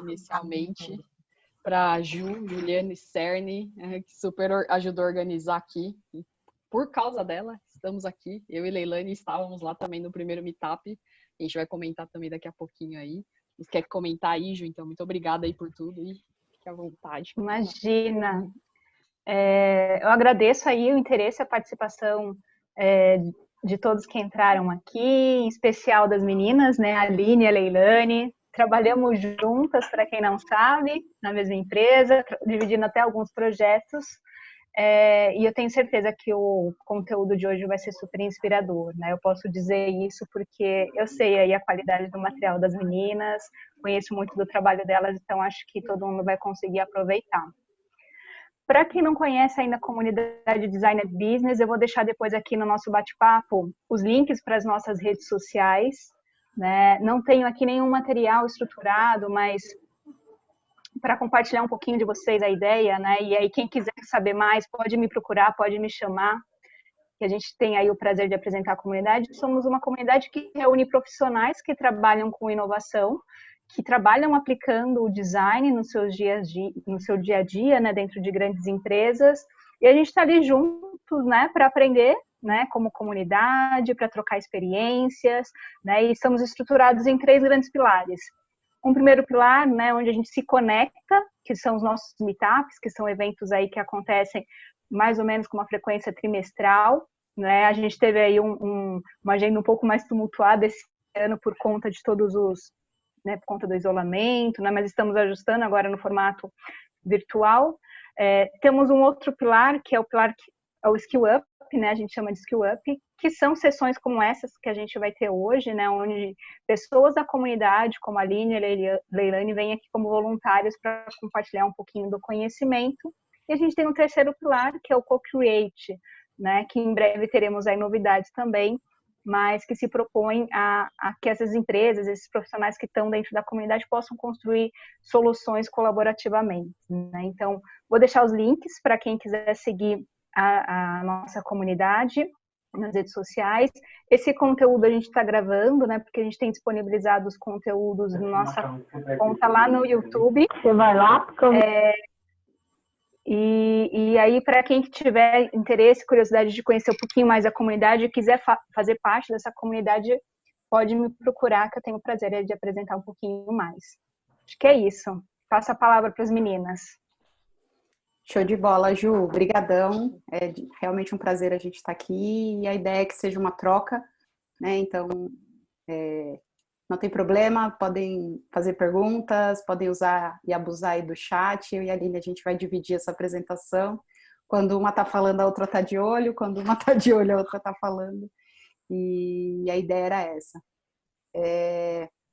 inicialmente, para a Juliane Cerny, que super ajudou a organizar aqui. E por causa dela, estamos aqui. Eu e Leilane estávamos lá também no primeiro meetup. A gente vai comentar também daqui a pouquinho aí. Você quer comentar aí, Ju? Então, muito obrigada aí por tudo e fique à vontade. Imagina. Eu agradeço aí o interesse, a participação de todos que entraram aqui, em especial das meninas, né, a Aline e a Leilane. Trabalhamos juntas, para quem não sabe, na mesma empresa, dividindo até alguns projetos. E eu tenho certeza que o conteúdo de hoje vai ser super inspirador, né? Eu posso dizer isso porque eu sei aí a qualidade do material das meninas, conheço muito do trabalho delas, então acho que todo mundo vai conseguir aproveitar. Para quem não conhece ainda a comunidade Designer Business, eu vou deixar depois aqui no nosso bate-papo os links para as nossas redes sociais, né? Não tenho aqui nenhum material estruturado, mas para compartilhar um pouquinho de vocês a ideia, né? E aí quem quiser saber mais, pode me procurar, pode me chamar, que a gente tem aí o prazer de apresentar a comunidade. Somos uma comunidade que reúne profissionais que trabalham com inovação, que trabalham aplicando o design no seu dia a dia, né, dentro de grandes empresas, e a gente está ali juntos, né, para aprender, né, como comunidade, para trocar experiências, né, e estamos estruturados em 3 grandes pilares. Um primeiro pilar, né, onde a gente se conecta, que são os nossos meetups, que são eventos aí que acontecem mais ou menos com uma frequência trimestral, né, a gente teve aí uma agenda um pouco mais tumultuada esse ano por conta de todos os, né, por conta do isolamento, né, mas estamos ajustando agora no formato virtual. Temos um outro pilar, que é o pilar é o Skill Up, né, a gente chama de Skill Up, que são sessões como essas que a gente vai ter hoje, né, onde pessoas da comunidade, como a Aline e a Leilane, vêm aqui como voluntários para compartilhar um pouquinho do conhecimento. E a gente tem um terceiro pilar, que é o Co-Create, né, que em breve teremos aí novidades também, mas que se propõe a que essas empresas, esses profissionais que estão dentro da comunidade possam construir soluções colaborativamente, né? Então, vou deixar os links para quem quiser seguir a nossa comunidade nas redes sociais. Esse conteúdo a gente está gravando, né? Porque a gente tem disponibilizado os conteúdos na nossa conta lá no YouTube. Você vai lá? E aí, para quem tiver interesse, curiosidade de conhecer um pouquinho mais a comunidade e quiser fazer parte dessa comunidade, pode me procurar, que eu tenho o prazer de apresentar um pouquinho mais. Acho que é isso. Passo a palavra para as meninas. Show de bola, Ju. Brigadão. É realmente um prazer a gente estar aqui. E a ideia é que seja uma troca, né? Então, não tem problema, podem fazer perguntas, podem usar e abusar aí do chat. Eu e a Aline, a gente vai dividir essa apresentação. Quando uma está falando, a outra está de olho. Quando uma está de olho, a outra está falando. E a ideia era essa.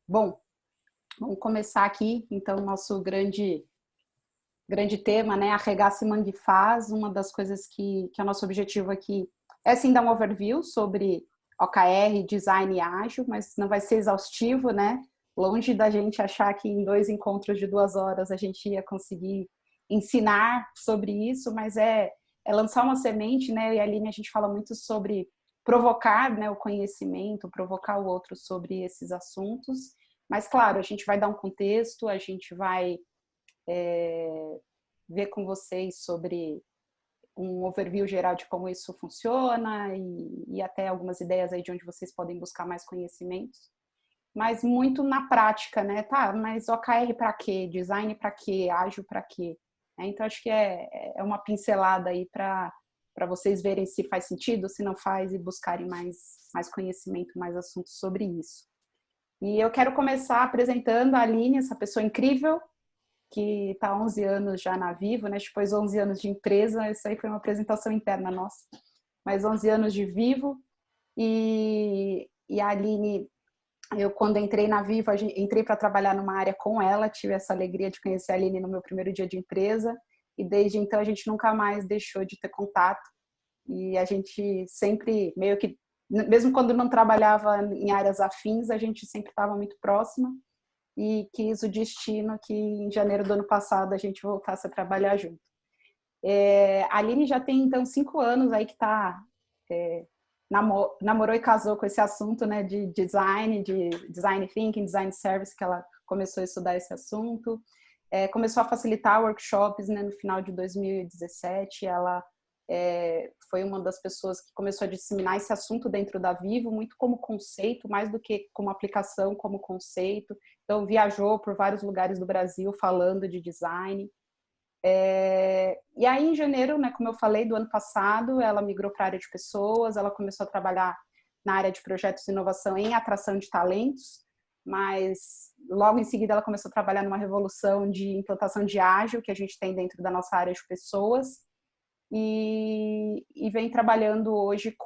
Bom, vamos começar aqui, então, nosso grande tema, né? Arregaça e mangue faz. Uma das coisas que é o nosso objetivo aqui é, sim, dar um overview sobre OKR, design ágil, mas não vai ser exaustivo, né? Longe da gente achar que em 2 encontros de 2 horas a gente ia conseguir ensinar sobre isso, mas é lançar uma semente, né? E a Aline, a gente fala muito sobre provocar, né, o conhecimento, provocar o outro sobre esses assuntos. Mas, claro, a gente vai dar um contexto, a gente vai ver com vocês sobre um overview geral de como isso funciona e até algumas ideias aí de onde vocês podem buscar mais conhecimentos. Mas muito na prática, né? Tá, mas OKR para quê? Design para quê? Ágil para quê? Então, acho que é uma pincelada aí para vocês verem se faz sentido, se não faz, e buscarem mais conhecimento, mais assuntos sobre isso. E eu quero começar apresentando a Aline, essa pessoa incrível, que está há 11 anos já na Vivo, né? Depois 11 anos de empresa, isso aí foi uma apresentação interna nossa, mas 11 anos de Vivo. E a Aline, eu quando entrei na Vivo, entrei para trabalhar numa área com ela, tive essa alegria de conhecer a Aline no meu primeiro dia de empresa, e desde então a gente nunca mais deixou de ter contato, e a gente sempre, meio que, mesmo quando não trabalhava em áreas afins, a gente sempre estava muito próxima, e quis o destino que em janeiro do ano passado a gente voltasse a trabalhar junto. A Aline já tem, então, 5 anos aí que está namorou e casou com esse assunto, né, de design thinking, design service, que ela começou a estudar esse assunto. Começou a facilitar workshops, né, no final de 2017. Ela foi uma das pessoas que começou a disseminar esse assunto dentro da Vivo, muito como conceito, mais do que como aplicação, como conceito. Então, viajou por vários lugares do Brasil falando de design. E aí, em janeiro, né, como eu falei, do ano passado, ela migrou para a área de pessoas, ela começou a trabalhar na área de projetos de inovação em atração de talentos, mas logo em seguida ela começou a trabalhar numa revolução de implantação de ágil que a gente tem dentro da nossa área de pessoas, e vem trabalhando hoje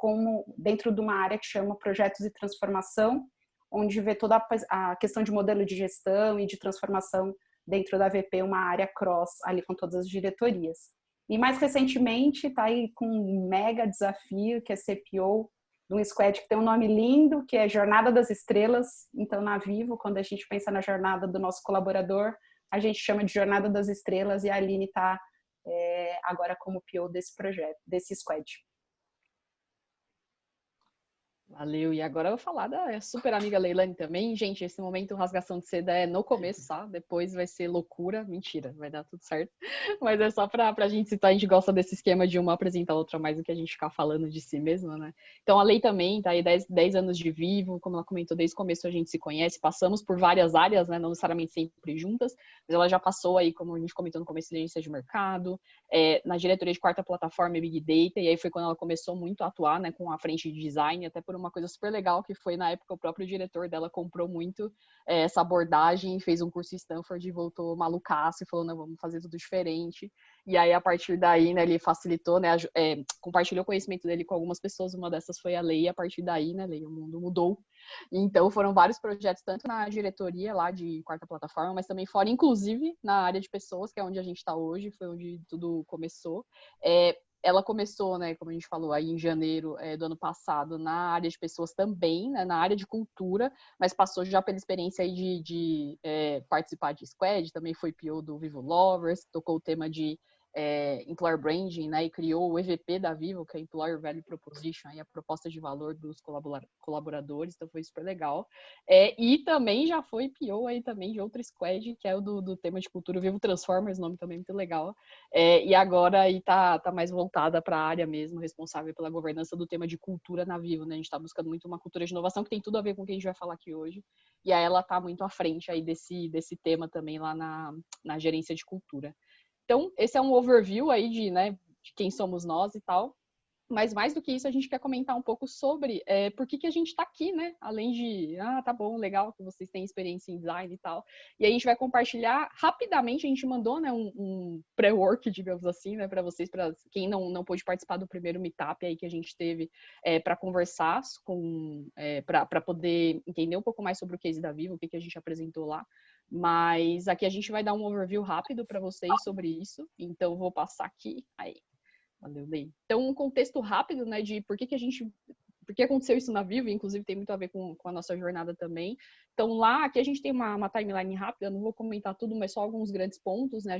dentro de uma área que chama projetos de transformação, onde vê toda a questão de modelo de gestão e de transformação dentro da VP, uma área cross ali com todas as diretorias. E mais recentemente está aí com um mega desafio, que é ser PO de um squad que tem um nome lindo, que é Jornada das Estrelas. Então, na Vivo, quando a gente pensa na jornada do nosso colaborador, a gente chama de Jornada das Estrelas, e a Aline está agora como PO desse projeto, desse squad. Valeu. E agora eu vou falar da super amiga Leilane também. Gente, esse momento rasgação de seda é no começo, tá? Depois vai ser loucura. Mentira, vai dar tudo certo. Mas é só pra gente citar, a gente gosta desse esquema de uma apresentar a outra mais do que a gente ficar falando de si mesma, né? Então a Lei também tá aí 10 anos de Vivo, como ela comentou, desde o começo a gente se conhece, passamos por várias áreas, né? Não necessariamente sempre juntas, mas ela já passou aí, como a gente comentou no começo, de agência de mercado, na diretoria de quarta plataforma e Big Data, e aí foi quando ela começou muito a atuar, né, com a frente de design, até por uma coisa super legal, que foi na época o próprio diretor dela comprou muito essa abordagem, fez um curso em Stanford e voltou malucaço e falou, não, vamos fazer tudo diferente. E aí, a partir daí, né, ele facilitou, né, compartilhou o conhecimento dele com algumas pessoas, uma dessas foi a Lei, e a partir daí, né, Lei, o mundo mudou. Então, foram vários projetos, tanto na diretoria lá de quarta plataforma, mas também fora, inclusive, na área de pessoas, que é onde a gente está hoje, foi onde tudo começou. Ela começou, né, como a gente falou, aí em janeiro do ano passado, na área de pessoas também, né, na área de cultura, mas passou já pela experiência aí de participar de squad, também foi PO do Vivo Lovers, tocou o tema de Employer Branding, né, e criou o EVP da Vivo, que é Employer Value Proposition, aí a proposta de valor dos colaboradores, então foi super legal. E também já foi PO aí também de outra squad, que é o do tema de cultura, o Vivo Transformers, nome também muito legal, e agora aí tá mais voltada para a área mesmo, responsável pela governança do tema de cultura na Vivo, né, a gente está buscando muito uma cultura de inovação que tem tudo a ver com o que a gente vai falar aqui hoje, e aí ela tá muito à frente aí desse tema também lá na gerência de cultura. Então, esse é um overview aí de quem somos nós e tal. Mas mais do que isso, a gente quer comentar um pouco sobre por que a gente está aqui, né? Além de, tá bom, legal que vocês têm experiência em design e tal. E a gente vai compartilhar rapidamente, a gente mandou, né, um pré-work, digamos assim, né, para vocês, para quem não pôde participar do primeiro meetup aí que a gente teve para conversar para poder entender um pouco mais sobre o case da Vivo, o que a gente apresentou lá. Mas aqui a gente vai dar um overview rápido para vocês sobre isso. Então, vou passar aqui. Aí. Valeu, Lei. Então, um contexto rápido, né, de por que aconteceu isso na Vivo, inclusive tem muito a ver com a nossa jornada também. Então, lá, aqui a gente tem uma timeline rápida, não vou comentar tudo, mas só alguns grandes pontos, né,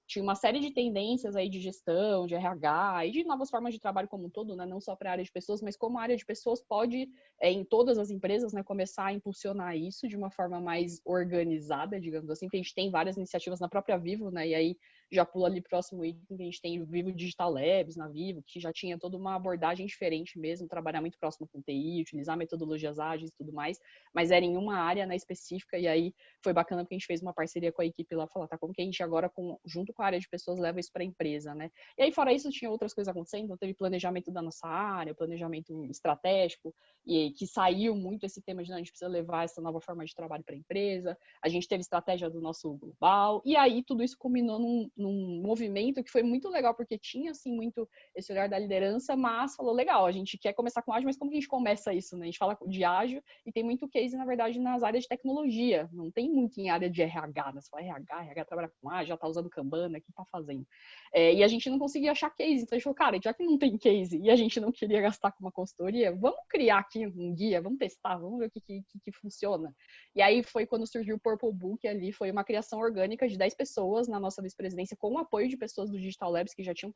tinha uma série de tendências aí de gestão, de RH e de novas formas de trabalho como um todo, né? Não só para a área de pessoas, mas como a área de pessoas pode, em todas as empresas, né, começar a impulsionar isso de uma forma mais organizada, digamos assim, porque a gente tem várias iniciativas na própria Vivo, né? E aí já pula ali próximo item, que a gente tem o Vivo Digital Labs na Vivo, que já tinha toda uma abordagem diferente mesmo, trabalhar muito próximo com TI, utilizar metodologias ágeis e tudo mais, mas era em uma área, né, específica, e aí foi bacana porque a gente fez uma parceria com a equipe lá, falar, tá, como que a gente agora, junto com a área de pessoas, leva isso para a empresa, né? E aí, fora isso, tinha outras coisas acontecendo, então teve planejamento da nossa área, planejamento estratégico, e que saiu muito esse tema de, não, a gente precisa levar essa nova forma de trabalho para a empresa, a gente teve estratégia do nosso global, e aí tudo isso culminou num movimento que foi muito legal, porque tinha, assim, muito esse olhar da liderança, mas falou, legal, a gente quer começar com ágil, mas como que a gente começa isso, né? A gente fala de ágil e tem muito case, na verdade, nas áreas de tecnologia, não tem muito em área de RH, né? Você fala RH trabalha com ágil, já tá usando Kanban, o que tá fazendo? E a gente não conseguia achar case, então a gente falou, cara, já que não tem case e a gente não queria gastar com uma consultoria, vamos criar aqui um guia, vamos testar, vamos ver o que funciona. E aí foi quando surgiu o Purple Book ali, foi uma criação orgânica de 10 pessoas na nossa vice-presidência experiência com o apoio de pessoas do Digital Labs que já tinham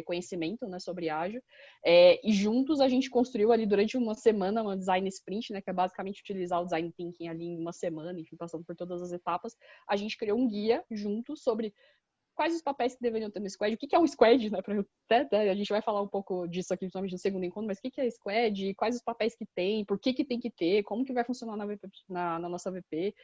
conhecimento, né, sobre ágil. E juntos a gente construiu ali durante uma semana uma design sprint, né, que é basicamente utilizar o design thinking ali em uma semana, enfim, passando por todas as etapas. A gente criou um guia junto sobre quais os papéis que deveriam ter no squad, o que é um squad, né? A gente vai falar um pouco disso aqui, principalmente no segundo encontro, mas o que é squad, quais os papéis que tem, por que tem que ter, como que vai funcionar na nossa VP,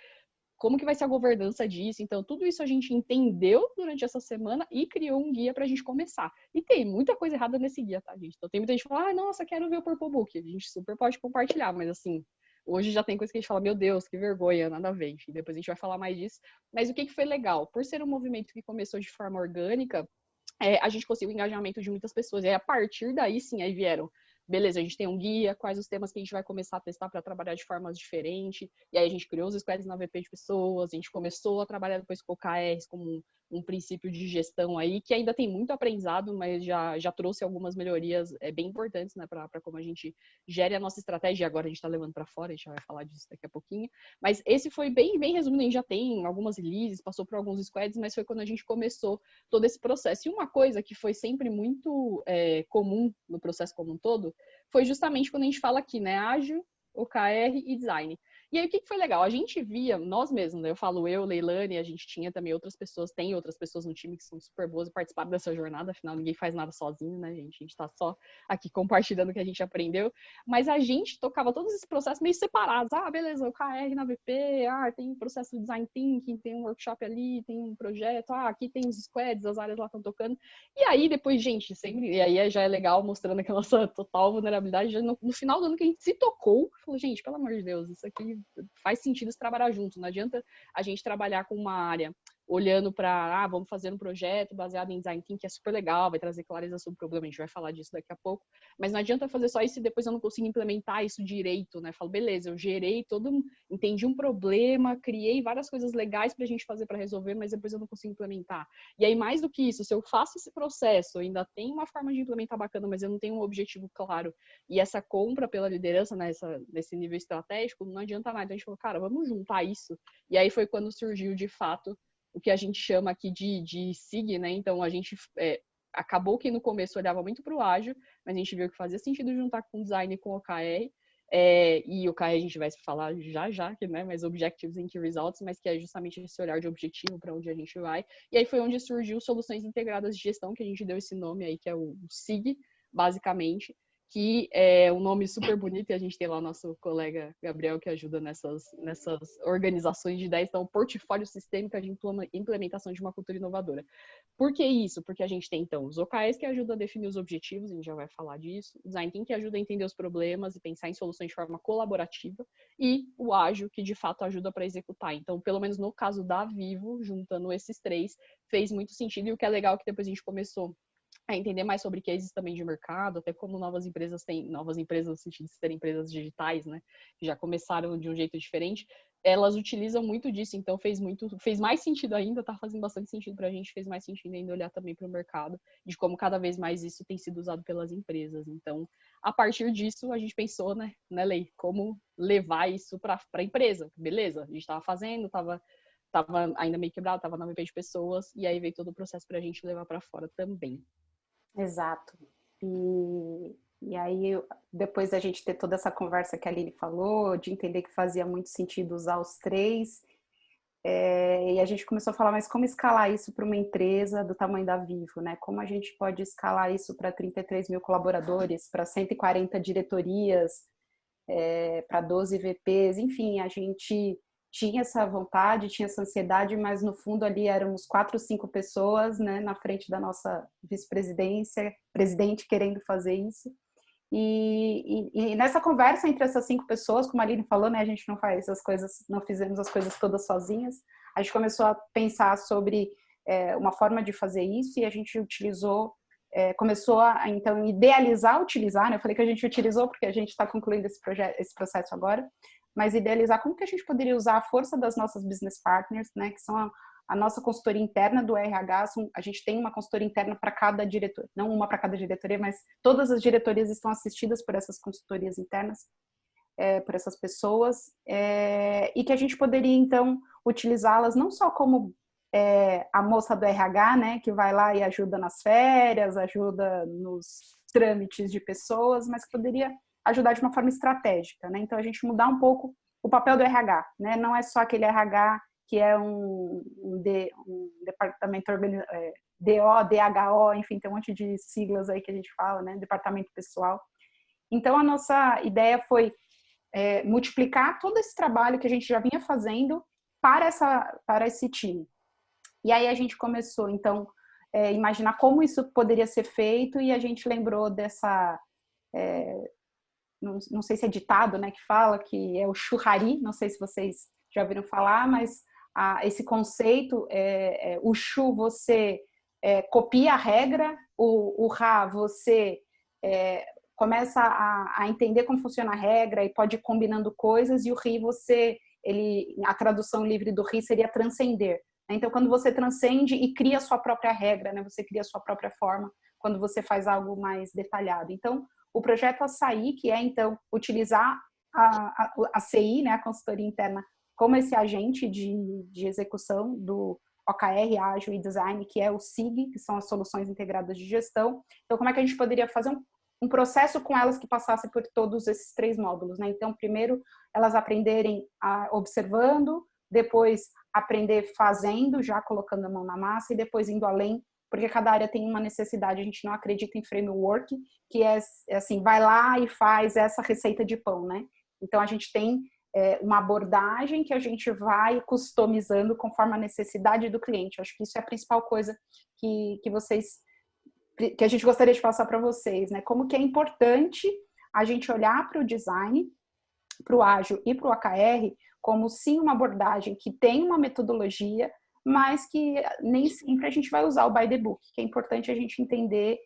como que vai ser a governança disso. Então, tudo isso a gente entendeu durante essa semana e criou um guia pra gente começar. E tem muita coisa errada nesse guia, tá, gente? Então, tem muita gente que fala, nossa, quero ver o Purple Book. A gente super pode compartilhar, mas assim, hoje já tem coisa que a gente fala, meu Deus, que vergonha, nada a ver. Enfim, depois a gente vai falar mais disso. Mas o que foi legal? Por ser um movimento que começou de forma orgânica, a gente conseguiu o engajamento de muitas pessoas. E aí, a partir daí, sim, aí vieram, beleza, a gente tem um guia, quais os temas que a gente vai começar a testar para trabalhar de formas diferentes. E aí a gente criou os squads na VP de pessoas, a gente começou a trabalhar depois com OKRs como um princípio de gestão aí, que ainda tem muito aprendizado, mas já trouxe algumas melhorias bem importantes, né, para como a gente gere a nossa estratégia. Agora a gente está levando para fora, a gente vai falar disso daqui a pouquinho. Mas esse foi bem resumido, a gente já tem algumas releases, passou por alguns squads, mas foi quando a gente começou todo esse processo. E uma coisa que foi sempre muito comum no processo como um todo, foi justamente quando a gente fala aqui, né, ágil, OKR e design. E aí, o que foi legal? A gente via, nós mesmos, né? Eu falo eu, Leilane, a gente tinha também outras pessoas, tem outras pessoas no time que são super boas e participaram dessa jornada, afinal, ninguém faz nada sozinho, né, gente? A gente tá só aqui compartilhando o que a gente aprendeu, mas a gente tocava todos esses processos meio separados. Ah, beleza, OKR na VP, tem um processo de design thinking, tem um workshop ali, tem um projeto, aqui tem os squads, as áreas lá estão tocando. E aí, depois, gente, sempre, e aí já é legal mostrando aqui a nossa total vulnerabilidade, já no final do ano que a gente se tocou, falou, gente, pelo amor de Deus, isso aqui faz sentido se trabalhar junto. Não adianta a gente trabalhar com uma área olhando para, vamos fazer um projeto baseado em design thinking, que é super legal, vai trazer clareza sobre o problema, a gente vai falar disso daqui a pouco, mas não adianta fazer só isso e depois eu não consigo implementar isso direito, né? Falo, beleza, eu gerei entendi um problema, criei várias coisas legais pra gente fazer para resolver, mas depois eu não consigo implementar. E aí, mais do que isso, se eu faço esse processo, eu ainda tenho uma forma de implementar bacana, mas eu não tenho um objetivo claro, e essa compra pela liderança, nesse nível estratégico, não adianta nada. Então a gente falou, cara, vamos juntar isso. E aí foi quando surgiu, de fato, o que a gente chama aqui de SIG, né? Então a gente acabou que no começo olhava muito para o ágil, mas a gente viu que fazia sentido juntar com design e com OKR. E o OKR a gente vai falar já, né? Mas Objectives and Key Results, mas que é justamente esse olhar de objetivo para onde a gente vai. E aí foi onde surgiu Soluções Integradas de Gestão, que a gente deu esse nome aí, que é o SIG, basicamente, que é um nome super bonito, e a gente tem lá o nosso colega Gabriel, que ajuda nessas organizações de ideias, então, portfólio sistêmico de implementação de uma cultura inovadora. Por que isso? Porque a gente tem, então, os OKRs que ajudam a definir os objetivos, a gente já vai falar disso, o Design Thinking que ajuda a entender os problemas e pensar em soluções de forma colaborativa, e o Ágil, que de fato ajuda para executar. Então, pelo menos no caso da Vivo, juntando esses três, fez muito sentido, e o que é legal é que depois a gente começou a entender mais sobre cases também de mercado, até como novas empresas no sentido de serem empresas digitais, né, que já começaram de um jeito diferente, elas utilizam muito disso, então fez mais sentido ainda, tá fazendo bastante sentido pra gente, fez mais sentido ainda olhar também para o mercado, de como cada vez mais isso tem sido usado pelas empresas. Então, a partir disso, a gente pensou, né, Lei, como levar isso para a empresa. Beleza, a gente estava fazendo, tava ainda meio quebrado, tava na VP de pessoas, e aí veio todo o processo pra gente levar para fora também. Exato. E aí, depois da gente ter toda essa conversa que a Aline falou, de entender que fazia muito sentido usar os três, e a gente começou a falar, mas como escalar isso para uma empresa do tamanho da Vivo, né? Como a gente pode escalar isso para 33 mil colaboradores, para 140 diretorias, para 12 VPs, enfim, a gente tinha essa vontade, tinha essa ansiedade, mas no fundo ali éramos 4 ou 5 pessoas, né, na frente da nossa vice-presidência, presidente querendo fazer isso. E nessa conversa entre essas 5 pessoas, como a Aline falou, né, a gente não fizemos as coisas todas sozinhas, a gente começou a pensar sobre uma forma de fazer isso, e a gente começou a, então, utilizar, né, eu falei que a gente utilizou porque a gente está concluindo esse processo agora, mas idealizar como que a gente poderia usar a força das nossas business partners, né, que são a nossa consultoria interna do RH, a gente tem uma consultoria interna para cada diretor, não uma para cada diretoria, mas todas as diretorias estão assistidas por essas consultorias internas, por essas pessoas, e que a gente poderia, então, utilizá-las não só como a moça do RH, né, que vai lá e ajuda nas férias, ajuda nos trâmites de pessoas, mas que poderia ajudar de uma forma estratégica, né? Então, a gente mudar um pouco o papel do RH, né? Não é só aquele RH que é um departamento DO, DHO, enfim, tem um monte de siglas aí que a gente fala, né? Departamento pessoal. Então, a nossa ideia foi multiplicar todo esse trabalho que a gente já vinha fazendo para esse time. E aí a gente começou, então, imaginar como isso poderia ser feito, e a gente lembrou dessa... não sei se é ditado, né, que fala, que é o churrari, não sei se vocês já ouviram falar, mas esse conceito, o chu, você copia a regra, o ra, você começa a entender como funciona a regra e pode ir combinando coisas, e o ri, a tradução livre do ri seria transcender. Então, quando você transcende e cria a sua própria regra, né, você cria a sua própria forma, quando você faz algo mais detalhado. Então, o projeto Açaí, que é, então, utilizar a CI, né, a consultoria interna, como esse agente de execução do OKR, Ágil e Design, que é o SIG, que são as Soluções Integradas de Gestão. Então, como é que a gente poderia fazer um processo com elas que passasse por todos esses 3 módulos, né? Então, primeiro, elas aprenderem observando, depois aprender fazendo, já colocando a mão na massa, e depois indo além, porque cada área tem uma necessidade. A gente não acredita em framework, que é assim, vai lá e faz essa receita de pão, né? Então, a gente tem uma abordagem que a gente vai customizando conforme a necessidade do cliente. Acho que isso é a principal coisa que a gente gostaria de passar para vocês, né? Como que é importante a gente olhar para o design, para o ágil e para o OKR, como sim uma abordagem que tem uma metodologia, mas que nem sempre a gente vai usar o by the book, que é importante a gente entender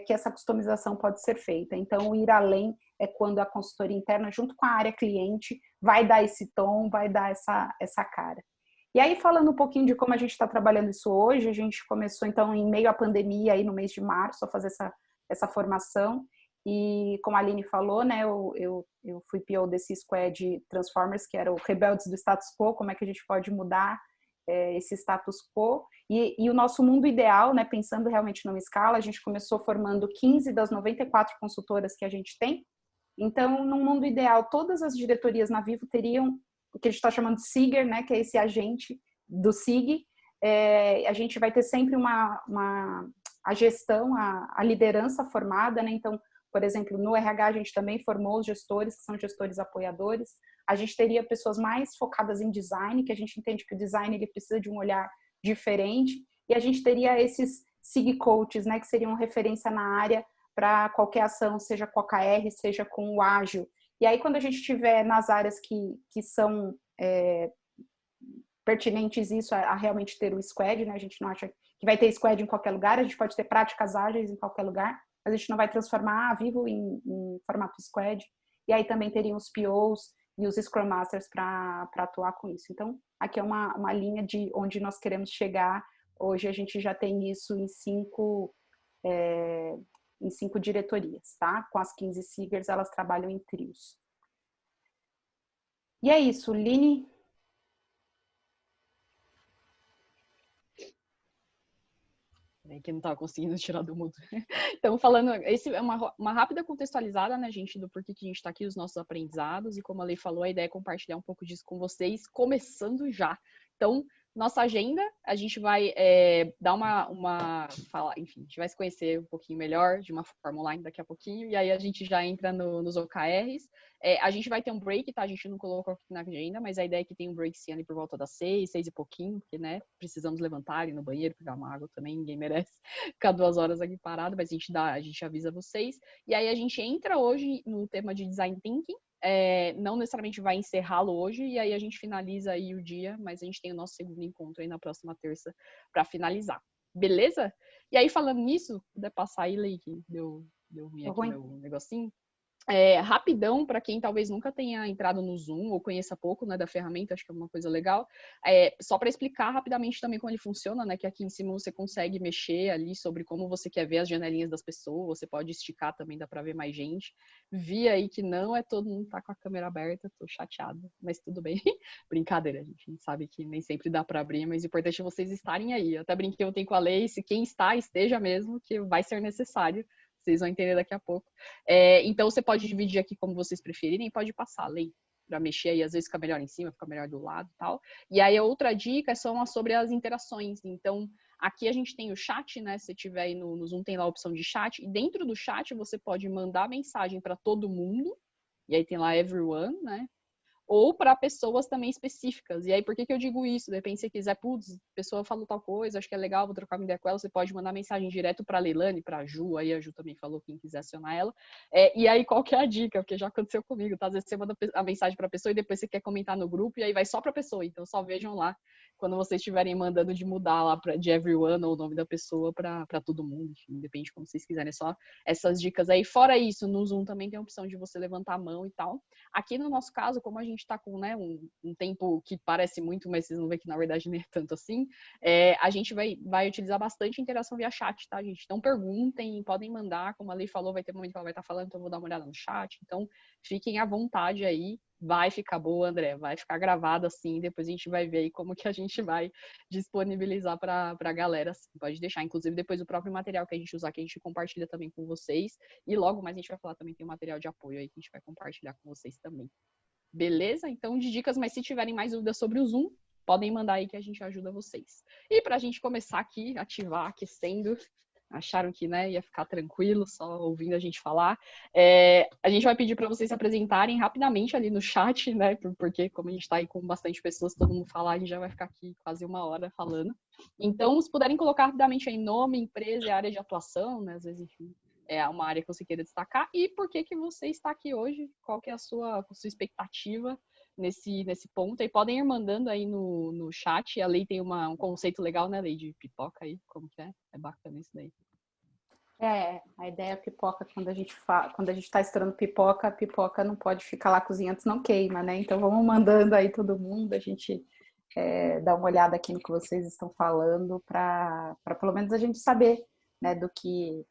que essa customização pode ser feita. Então, ir além é quando a consultoria interna, junto com a área cliente, vai dar esse tom, vai dar essa cara. E aí, falando um pouquinho de como a gente está trabalhando isso hoje, a gente começou, então, em meio à pandemia, aí no mês de março, a fazer essa formação. E, como a Aline falou, né, eu fui PO desse Squad Transformers, que era o Rebeldes do Status Quo, como é que a gente pode mudar esse status quo. E o nosso mundo ideal, né, pensando realmente numa escala, a gente começou formando 15 das 94 consultoras que a gente tem. Então, num mundo ideal, todas as diretorias na Vivo teriam o que a gente está chamando de SIGer, né, que é esse agente do SIG. A gente vai ter sempre a gestão, a liderança formada, né? Então, por exemplo, no RH a gente também formou os gestores, que são gestores apoiadores. A gente teria pessoas mais focadas em design, que a gente entende que o design ele precisa de um olhar diferente. E a gente teria esses SIG coaches, né, que seriam referência na área para qualquer ação, seja com a OKR, seja com o ágil. E aí, quando a gente estiver nas áreas que são pertinentes isso, a realmente ter o squad, né? A gente não acha que vai ter squad em qualquer lugar, a gente pode ter práticas ágeis em qualquer lugar, mas a gente não vai transformar a Vivo em formato squad. E aí também teriam os POs e os Scrum Masters para atuar com isso. Então, aqui é uma linha de onde nós queremos chegar. Hoje a gente já tem isso em 5 diretorias, tá? Com as 15 SIGers, elas trabalham em trios. E é isso, Line. Que não estava conseguindo tirar do mudo. Então, falando, esse é uma rápida contextualizada, né, gente, do porquê que a gente está aqui, os nossos aprendizados, e como a Lei falou, a ideia é compartilhar um pouco disso com vocês, começando já. Então, nossa agenda, a gente vai dar enfim, a gente vai se conhecer um pouquinho melhor, de uma forma online daqui a pouquinho, e aí a gente já entra nos OKRs. A gente vai ter um break, tá? A gente não colocou aqui na agenda, mas a ideia é que tem um break sim ali por volta das 6 e pouquinho, porque, né, precisamos levantar, ir no banheiro, pegar uma água também, ninguém merece ficar 2 horas aqui parado, mas a gente avisa vocês. E aí a gente entra hoje no tema de Design Thinking, não necessariamente vai encerrá-lo hoje, e aí a gente finaliza aí o dia, mas a gente tem o nosso segundo encontro aí na próxima terça para finalizar. Beleza? E aí, falando nisso, puder passar aí, Lei, que deu ruim aqui meu negocinho. Rapidão, para quem talvez nunca tenha entrado no Zoom ou conheça pouco, né, da ferramenta, acho que é uma coisa legal. Só para explicar rapidamente também como ele funciona, né, que aqui em cima você consegue mexer ali sobre como você quer ver as janelinhas das pessoas, você pode esticar também, dá para ver mais gente. Vi aí que não é todo mundo tá com a câmera aberta, tô chateada, mas tudo bem. Brincadeira, gente. A gente sabe que nem sempre dá para abrir, mas o importante é vocês estarem aí. Eu até brinquei ontem com a Lei, se quem está, esteja mesmo, que vai ser necessário. Vocês vão entender daqui a pouco. Então, você pode dividir aqui como vocês preferirem, pode passar, Lei, para mexer aí, às vezes fica melhor em cima, fica melhor do lado e tal. E aí, a outra dica é só sobre as interações. Então, aqui a gente tem o chat, né? Se tiver aí no Zoom, tem lá a opção de chat. E dentro do chat, você pode mandar mensagem para todo mundo. E aí tem lá everyone, né? Ou para pessoas também específicas. E aí, por que eu digo isso? De repente, se você quiser, putz, a pessoa falou tal coisa, acho que é legal, vou trocar uma ideia com ela, você pode mandar mensagem direto para a Leilane, para a Ju, aí a Ju também falou quem quiser acionar ela. E aí, qual que é a dica? Porque já aconteceu comigo, tá? Às vezes você manda a mensagem para a pessoa e depois você quer comentar no grupo, e aí vai só para a pessoa. Então, só vejam lá, quando vocês estiverem mandando de mudar lá de everyone ou o nome da pessoa para todo mundo, enfim, depende de como vocês quiserem. É só essas dicas aí. Fora isso, no Zoom também tem a opção de você levantar a mão e tal. Aqui no nosso caso, como a gente está com, né, um tempo que parece muito, mas vocês vão ver que na verdade nem é tanto assim, a gente vai utilizar bastante interação via chat, tá, gente? Então perguntem, podem mandar, como a Lei falou, vai ter um momento que ela vai estar falando, então eu vou dar uma olhada no chat. Então fiquem à vontade aí. Vai ficar boa, André, vai ficar gravado assim, depois a gente vai ver aí como que a gente vai disponibilizar para a galera, assim. Pode deixar, inclusive depois o próprio material que a gente usar, que a gente compartilha também com vocês, e logo mais a gente vai falar também, tem um material de apoio aí que a gente vai compartilhar com vocês também. Beleza? Então, de dicas, mas se tiverem mais dúvidas sobre o Zoom, podem mandar aí que a gente ajuda vocês. E para a gente começar aqui, ativar, aquecendo, acharam que, né, ia ficar tranquilo só ouvindo a gente falar. A gente vai pedir para vocês se apresentarem rapidamente ali no chat, né, porque como a gente está aí com bastante pessoas, todo mundo falar, a gente já vai ficar aqui quase uma hora falando. Então, se puderem colocar rapidamente aí nome, empresa e área de atuação, né, às vezes, enfim, é uma área que você queira destacar e por que você está aqui hoje, qual que é a sua expectativa nesse ponto. E podem ir mandando aí no chat. A Lei tem um conceito legal, né, Lei, de pipoca aí, como que é? É bacana isso daí. A ideia é pipoca, quando a gente está estourando pipoca, a pipoca não pode ficar lá cozinhando, senão queima, né? Então vamos mandando aí todo mundo, a gente dá uma olhada aqui no que vocês estão falando, para pelo menos a gente saber, né, do que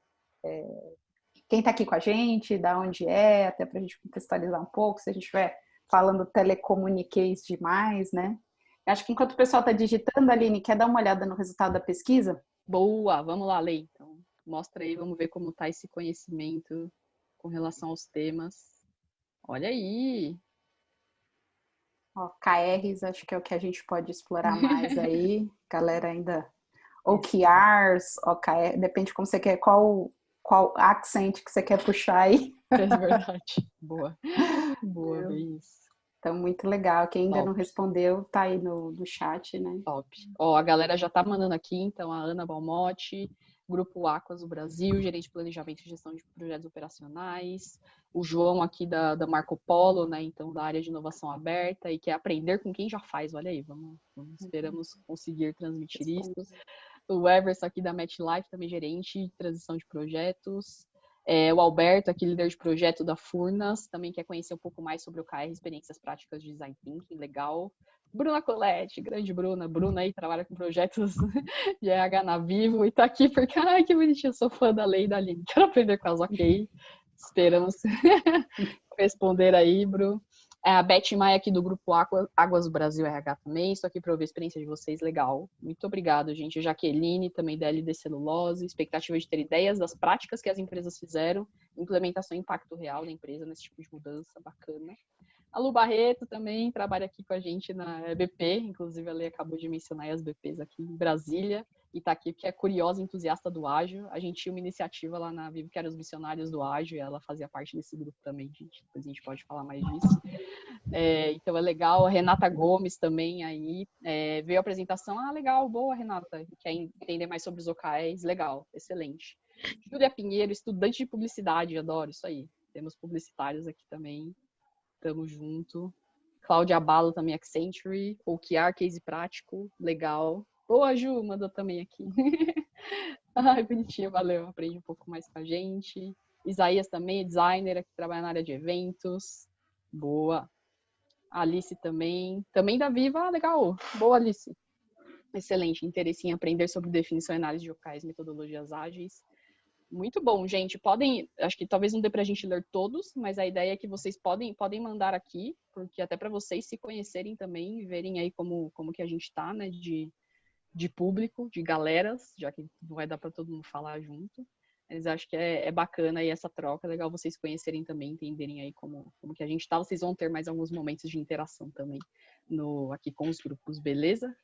quem está aqui com a gente, da onde até para a gente contextualizar um pouco, se a gente estiver falando telecomuniquês demais, né? Acho que enquanto o pessoal está digitando, Aline, quer dar uma olhada no resultado da pesquisa? Boa, vamos lá, Lei. Então, mostra aí, vamos ver como está esse conhecimento com relação aos temas. Olha aí! KRs, acho que é o que a gente pode explorar mais aí. Galera ainda... OKRs, OKR, depende de como você quer, qual accent que você quer puxar aí. É verdade. Boa. Boa, bem isso. Então, muito legal. Quem ainda Top. não respondeu, tá aí no chat, né? Top. Ó, a galera já tá mandando aqui, então, a Ana Balmotti, Grupo Aquas do Brasil, gerente de planejamento e gestão de projetos operacionais, o João aqui da Marco Polo, né, então, da área de inovação aberta, e quer aprender com quem já faz, olha aí, esperamos conseguir transmitir isso. O Everson aqui da MetLife, também gerente de transição de projetos. O Alberto, aqui líder de projeto da Furnas, também quer conhecer um pouco mais sobre o KR, experiências práticas de design thinking, legal. Bruna Colette, grande Bruna. Bruna aí trabalha com projetos de RH na Vivo e tá aqui porque, ai, que bonitinho, eu sou fã da Lei e da Aline. Quero aprender com elas, ok. Esperamos responder aí, Bru. A Beth Maia aqui do Grupo Águas do Brasil RH também. Estou aqui para ouvir a experiência de vocês. Legal. Muito obrigado, gente. Jaqueline, também da LD Celulose. Expectativa de ter ideias das práticas que as empresas fizeram. Implementação e impacto real da empresa nesse tipo de mudança. Bacana. A Lu Barreto também trabalha aqui com a gente na BP. Inclusive, ela acabou de mencionar as BPs aqui em Brasília. E está aqui porque é curiosa e entusiasta do ágil. A gente tinha uma iniciativa lá na Vivo, que era os missionários do ágil, e ela fazia parte desse grupo também, gente. Depois a gente pode falar mais disso. Então é legal. A Renata Gomes também aí veio a apresentação. Ah, legal, boa, Renata. Quer entender mais sobre os OKRs? Legal, excelente. Júlia Pinheiro, estudante de publicidade, adoro isso aí. Temos publicitários aqui também. Tamo junto. Cláudia Abalo também, Accenture. OKR, case prático, legal. Boa, Ju, mandou também aqui. Ai, bonitinho, valeu. Aprende um pouco mais com a gente. Isaías também é designer, que trabalha na área de eventos. Boa. Alice também. Também da Viva, legal. Boa, Alice. Excelente. Interesse em aprender sobre definição e análise de OKRs, metodologias ágeis. Muito bom, gente. Podem, acho que talvez não dê para a gente ler todos, mas a ideia é que vocês podem mandar aqui, porque até para vocês se conhecerem também e verem aí como que a gente está, né, de público, de galeras, já que não vai dar para todo mundo falar junto. Mas acho que é bacana aí essa troca, é legal vocês conhecerem também, entenderem aí como que a gente está. Vocês vão ter mais alguns momentos de interação também aqui com os grupos, beleza?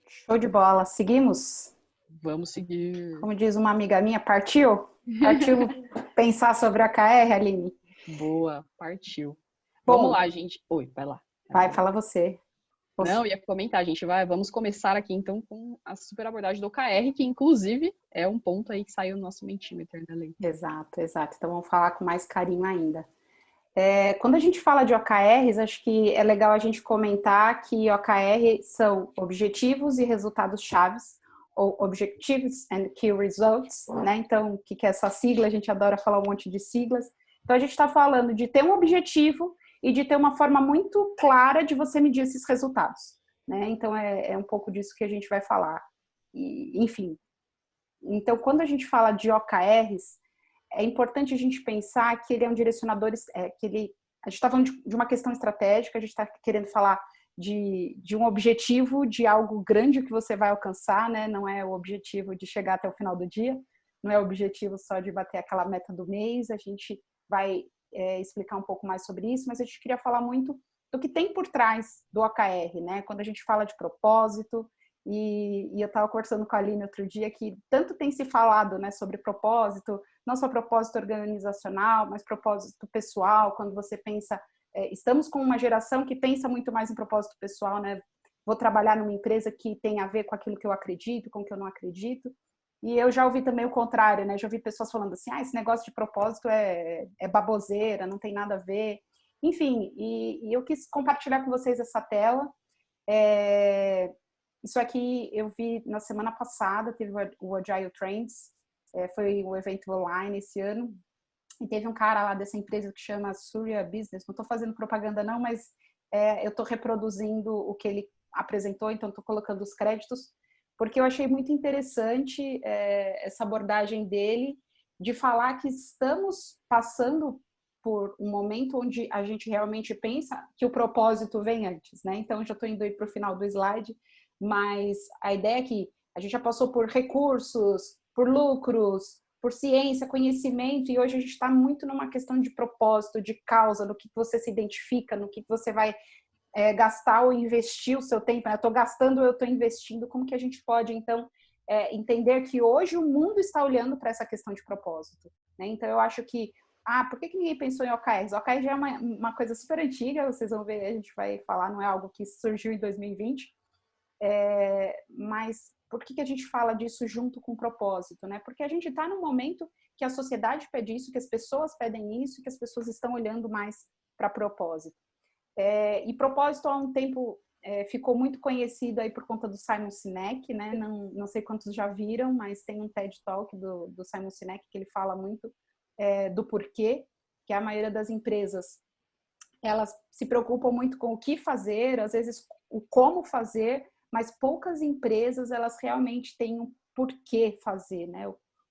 Show de bola. Seguimos? Vamos seguir. Como diz uma amiga minha, partiu? Partiu pensar sobre a OKR, Aline? Boa, partiu. Bom, vamos lá, gente. Oi, vai lá. Vai, fala você. Não, ia comentar, gente. Vamos começar aqui, então, com a super abordagem do OKR, que, inclusive, é um ponto aí que saiu no nosso Mentimeter, né, Lei? Exato. Então, vamos falar com mais carinho ainda. Quando a gente fala de OKRs, acho que é legal a gente comentar que OKR são objetivos e resultados chaves, ou Objectives and Key Results, né? Então, o que é essa sigla? A gente adora falar um monte de siglas. Então, a gente está falando de ter um objetivo e de ter uma forma muito clara de você medir esses resultados, né? Então, é um pouco disso que a gente vai falar. Enfim. Então, quando a gente fala de OKRs, é importante a gente pensar que ele é um direcionador, a gente está falando de uma questão estratégica, a gente está querendo falar de um objetivo, de algo grande que você vai alcançar, né? Não é o objetivo de chegar até o final do dia, não é o objetivo só de bater aquela meta do mês, a gente vai explicar um pouco mais sobre isso, mas a gente queria falar muito do que tem por trás do OKR, né? Quando a gente fala de propósito, e eu estava conversando com a Aline outro dia que tanto tem se falado, né, sobre propósito, não só propósito organizacional, mas propósito pessoal, quando você pensa, estamos com uma geração que pensa muito mais em propósito pessoal, né? Vou trabalhar numa empresa que tem a ver com aquilo que eu acredito, com o que eu não acredito. E eu já ouvi também o contrário, né? Já ouvi pessoas falando assim, esse negócio de propósito é baboseira, não tem nada a ver. Enfim, e eu quis compartilhar com vocês essa tela. Isso aqui eu vi na semana passada, teve o Agile Trends, foi um evento online esse ano, e teve um cara lá dessa empresa que chama Surya Business, não estou fazendo propaganda não, mas eu estou reproduzindo o que ele apresentou, então estou colocando os créditos, porque eu achei muito interessante essa abordagem dele, de falar que estamos passando por um momento onde a gente realmente pensa que o propósito vem antes, né? Então, já estou indo aí para o final do slide, mas a ideia é que a gente já passou por recursos, por lucros, por ciência, conhecimento, e hoje a gente está muito numa questão de propósito, de causa, no que você se identifica, no que você vai gastar ou investir o seu tempo. Eu estou gastando, eu estou investindo. Como que a gente pode, então, entender que hoje o mundo está olhando para essa questão de propósito, né? Então, eu acho que por que ninguém pensou em OKRs? OKR já é uma coisa super antiga, vocês vão ver, a gente vai falar, não é algo que surgiu em 2020, mas por que a gente fala disso junto com o propósito, né? Porque a gente está num momento que a sociedade pede isso, que as pessoas pedem isso, que as pessoas estão olhando mais para propósito. E propósito há um tempo ficou muito conhecido aí por conta do Simon Sinek, né? Não sei quantos já viram, mas tem um TED Talk do Simon Sinek que ele fala muito do porquê, que a maioria das empresas elas se preocupam muito com o que fazer, às vezes o como fazer, mas poucas empresas elas realmente têm um porquê fazer, né?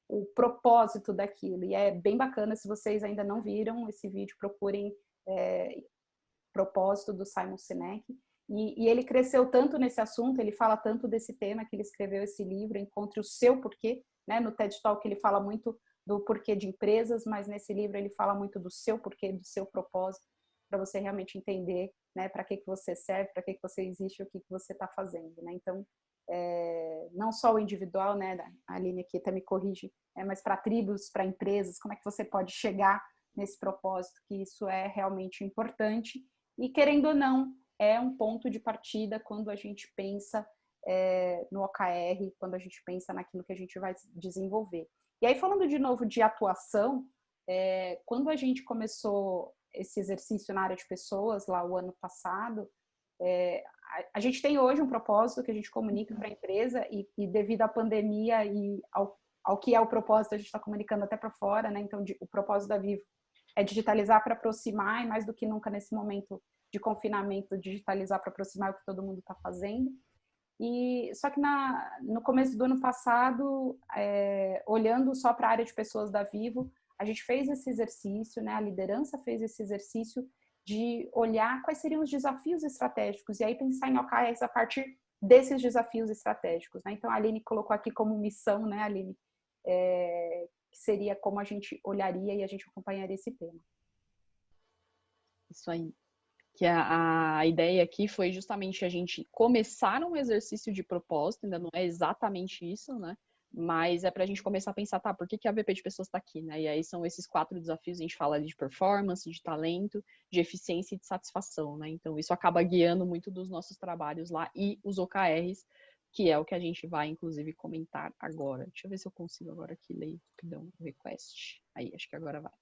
O propósito daquilo. E é bem bacana, se vocês ainda não viram esse vídeo, procurem propósito do Simon Sinek. E ele cresceu tanto nesse assunto, ele fala tanto desse tema que ele escreveu esse livro, Encontre o Seu Porquê, né? No TED Talk ele fala muito do porquê de empresas, mas nesse livro ele fala muito do seu porquê, do seu propósito, para você realmente entender, né, para que você serve, para que você existe, o que você está fazendo, né? Então, não só o individual, né, a Aline aqui até me corrige, mas para tribos, para empresas, como é que você pode chegar nesse propósito, que isso é realmente importante e, querendo ou não, é um ponto de partida quando a gente pensa no OKR, quando a gente pensa naquilo que a gente vai desenvolver. E aí, falando de novo de atuação, quando a gente começou esse exercício na área de pessoas, lá o ano passado, a gente tem hoje um propósito que a gente comunica para a empresa e devido à pandemia e ao que é o propósito, a gente está comunicando até para fora, né? Então, o propósito da Vivo é digitalizar para aproximar, e mais do que nunca nesse momento de confinamento, digitalizar para aproximar é o que todo mundo está fazendo. E só que no começo do ano passado, olhando só para a área de pessoas da Vivo, a gente fez esse exercício, né? A liderança fez esse exercício de olhar quais seriam os desafios estratégicos e aí pensar em OKRs a partir desses desafios estratégicos, né? Então a Aline colocou aqui como missão, né, Aline, que seria como a gente olharia e a gente acompanharia esse tema. Isso aí. Que a ideia aqui foi justamente a gente começar um exercício de propósito, ainda não é exatamente isso, né? Mas é para a gente começar a pensar, tá, por que a VP de pessoas está aqui, né? E aí são esses 4 desafios, a gente fala ali de performance, de talento, de eficiência e de satisfação, né? Então isso acaba guiando muito dos nossos trabalhos lá e os OKRs, que é o que a gente vai, inclusive, comentar agora. Deixa eu ver se eu consigo agora aqui ler, perdão, o request. Aí, acho que agora vai.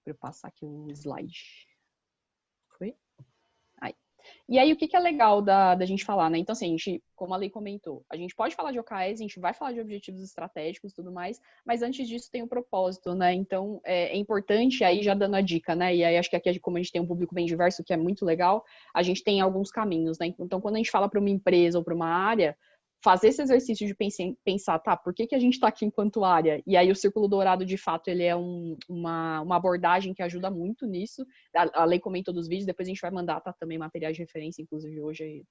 Para eu passar aqui um slide. Foi? Aí. E aí, o que é legal da gente falar, né? Então, assim, a gente, como a Lei comentou, a gente pode falar de OKRs, a gente vai falar de objetivos estratégicos e tudo mais, mas antes disso tem o propósito, né? Então, é importante, aí já dando a dica, né? E aí, acho que aqui, como a gente tem um público bem diverso, que é muito legal, a gente tem alguns caminhos, né? Então, quando a gente fala para uma empresa ou para uma área, fazer esse exercício de pensar, tá, por que a gente está aqui enquanto área? E aí o Círculo Dourado, de fato, ele é uma abordagem que ajuda muito nisso. A Lei comentou dos vídeos, depois a gente vai mandar, tá, também materiais de referência, inclusive hoje,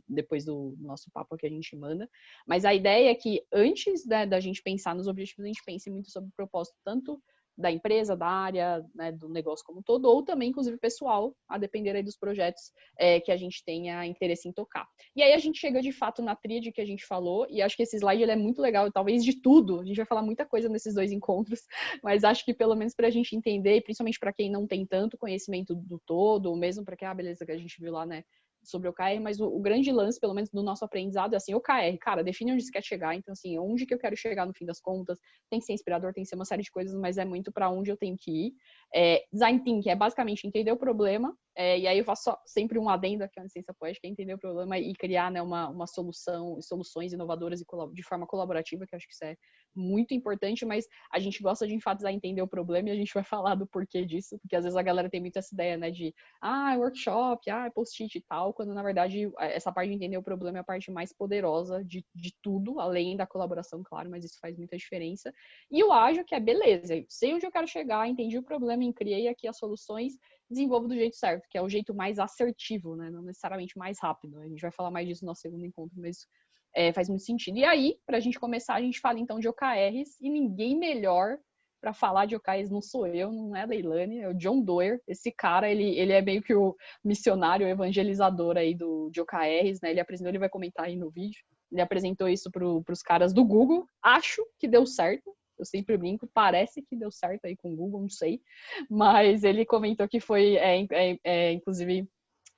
depois do nosso papo que a gente manda. Mas a ideia é que antes, né, da gente pensar nos objetivos, a gente pense muito sobre o propósito, tanto da empresa, da área, né, do negócio como um todo, ou também, inclusive, pessoal, a depender aí dos projetos que a gente tenha interesse em tocar. E aí a gente chega, de fato, na tríade que a gente falou, e acho que esse slide ele é muito legal, talvez de tudo, a gente vai falar muita coisa nesses 2 encontros, mas acho que pelo menos para a gente entender, e principalmente para quem não tem tanto conhecimento do todo, ou mesmo para quem, beleza, que a gente viu lá, né, sobre o OKR, mas o grande lance, pelo menos do nosso aprendizado, é assim, OKR, cara, define onde você quer chegar, então assim, onde que eu quero chegar no fim das contas, tem que ser inspirador, tem que ser uma série de coisas, mas é muito para onde eu tenho que ir. Design Thinking é basicamente entender o problema, e aí eu faço sempre um adendo aqui, uma licença poética, entender o problema e criar, né, uma soluções inovadoras e de forma colaborativa, que eu acho que isso é muito importante, mas a gente gosta de enfatizar entender o problema e a gente vai falar do porquê disso, porque às vezes a galera tem muito essa ideia, né, de workshop, post-it e tal, quando na verdade essa parte de entender o problema é a parte mais poderosa de tudo, além da colaboração, claro, mas isso faz muita diferença. E o ágil, que é beleza, eu sei onde eu quero chegar, entendi o problema, criei aqui as soluções, desenvolvo do jeito certo, que é o jeito mais assertivo, né? Não necessariamente mais rápido. A gente vai falar mais disso no nosso segundo encontro, mas faz muito sentido. E aí, para a gente começar, a gente fala então de OKRs, e ninguém melhor para falar de OKRs não sou eu, não é a Leilane, é o John Doerr. Esse cara, ele é meio que o missionário, o evangelizador aí de OKRs, né? Ele vai comentar aí no vídeo. Ele apresentou isso para os caras do Google. Acho que deu certo. Eu sempre brinco, parece que deu certo aí com o Google, não sei. Mas ele comentou que foi, inclusive,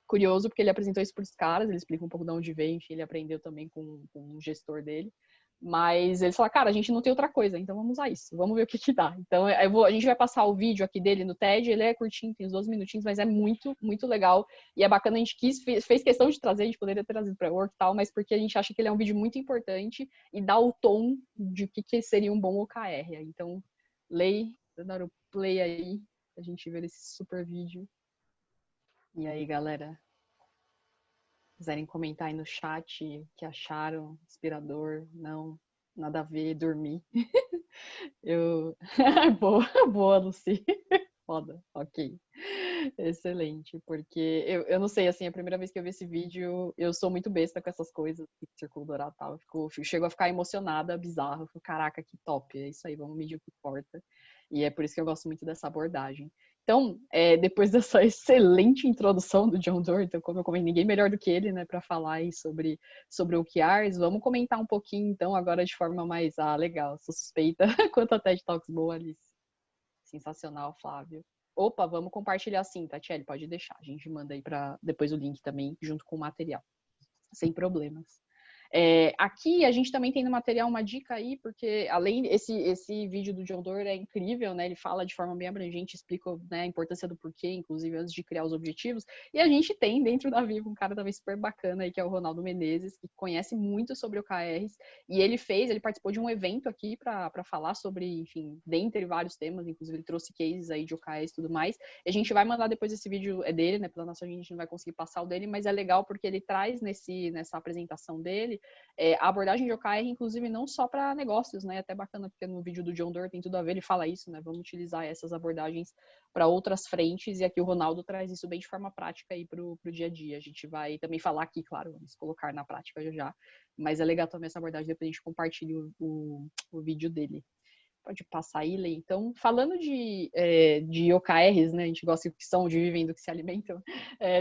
curioso, porque ele apresentou isso para os caras, ele explica um pouco de onde veio, enfim, ele aprendeu também com o gestor dele. Mas ele falou, cara, a gente não tem outra coisa, então vamos usar isso, vamos ver o que dá. Então a gente vai passar o vídeo aqui dele no TED, ele é curtinho, tem uns 12 minutinhos, mas é muito, muito legal. E é bacana, a gente fez questão de trazer, a gente poderia ter trazido para work e tal, mas porque a gente acha que ele é um vídeo muito importante e dá o tom de o que seria um bom OKR. Então, Lei, dar o play aí, a gente ver esse super vídeo. E aí, galera, quiserem comentar aí no chat o que acharam, inspirador, não, nada a ver, dormir. Boa, Lucy. Foda, ok. Excelente, porque eu não sei, assim, a primeira vez que eu vi esse vídeo, eu sou muito besta com essas coisas, Círculo Dourado e tal, chego a ficar emocionada, bizarro, caraca, que top, é isso aí, vamos medir o que importa. E é por isso que eu gosto muito dessa abordagem. Então, depois dessa excelente introdução do John Doerr, então, como eu comentei, ninguém melhor do que ele, né, para falar aí sobre OKRs, vamos comentar um pouquinho, então, agora de forma mais, legal, sou suspeita, quanto a TED Talks boa, Alice. Sensacional, Flávio. Opa, vamos compartilhar sim, Tatiele, pode deixar, a gente manda aí para depois o link também, junto com o material, sem problemas. Aqui a gente também tem no material uma dica aí, porque além esse vídeo do John Doerr é incrível, né? Ele fala de forma bem abrangente, explica, né, a importância do porquê, inclusive antes de criar os objetivos. E a gente tem dentro da Vivo um cara também super bacana aí, que é o Ronaldo Menezes, que conhece muito sobre OKRs, e ele participou de um evento aqui para falar sobre, enfim, dentre vários temas, inclusive ele trouxe cases aí de OKRs e tudo mais. E a gente vai mandar depois esse vídeo, é dele, né? Pela nossa gente não vai conseguir passar o dele, mas é legal porque ele traz nessa apresentação dele a abordagem de OKR, inclusive, não só para negócios, né? Até bacana, porque no vídeo do John Doerr tem tudo a ver, ele fala isso, né? Vamos utilizar essas abordagens para outras frentes, e aqui o Ronaldo traz isso bem de forma prática aí para o dia a dia. A gente vai também falar aqui, claro, vamos colocar na prática já, mas é legal também essa abordagem, depois a gente compartilha o vídeo dele. Pode passar aí, Lê. Então, falando de OKRs, né? A gente gosta do que são, de vivem, do que se alimentam.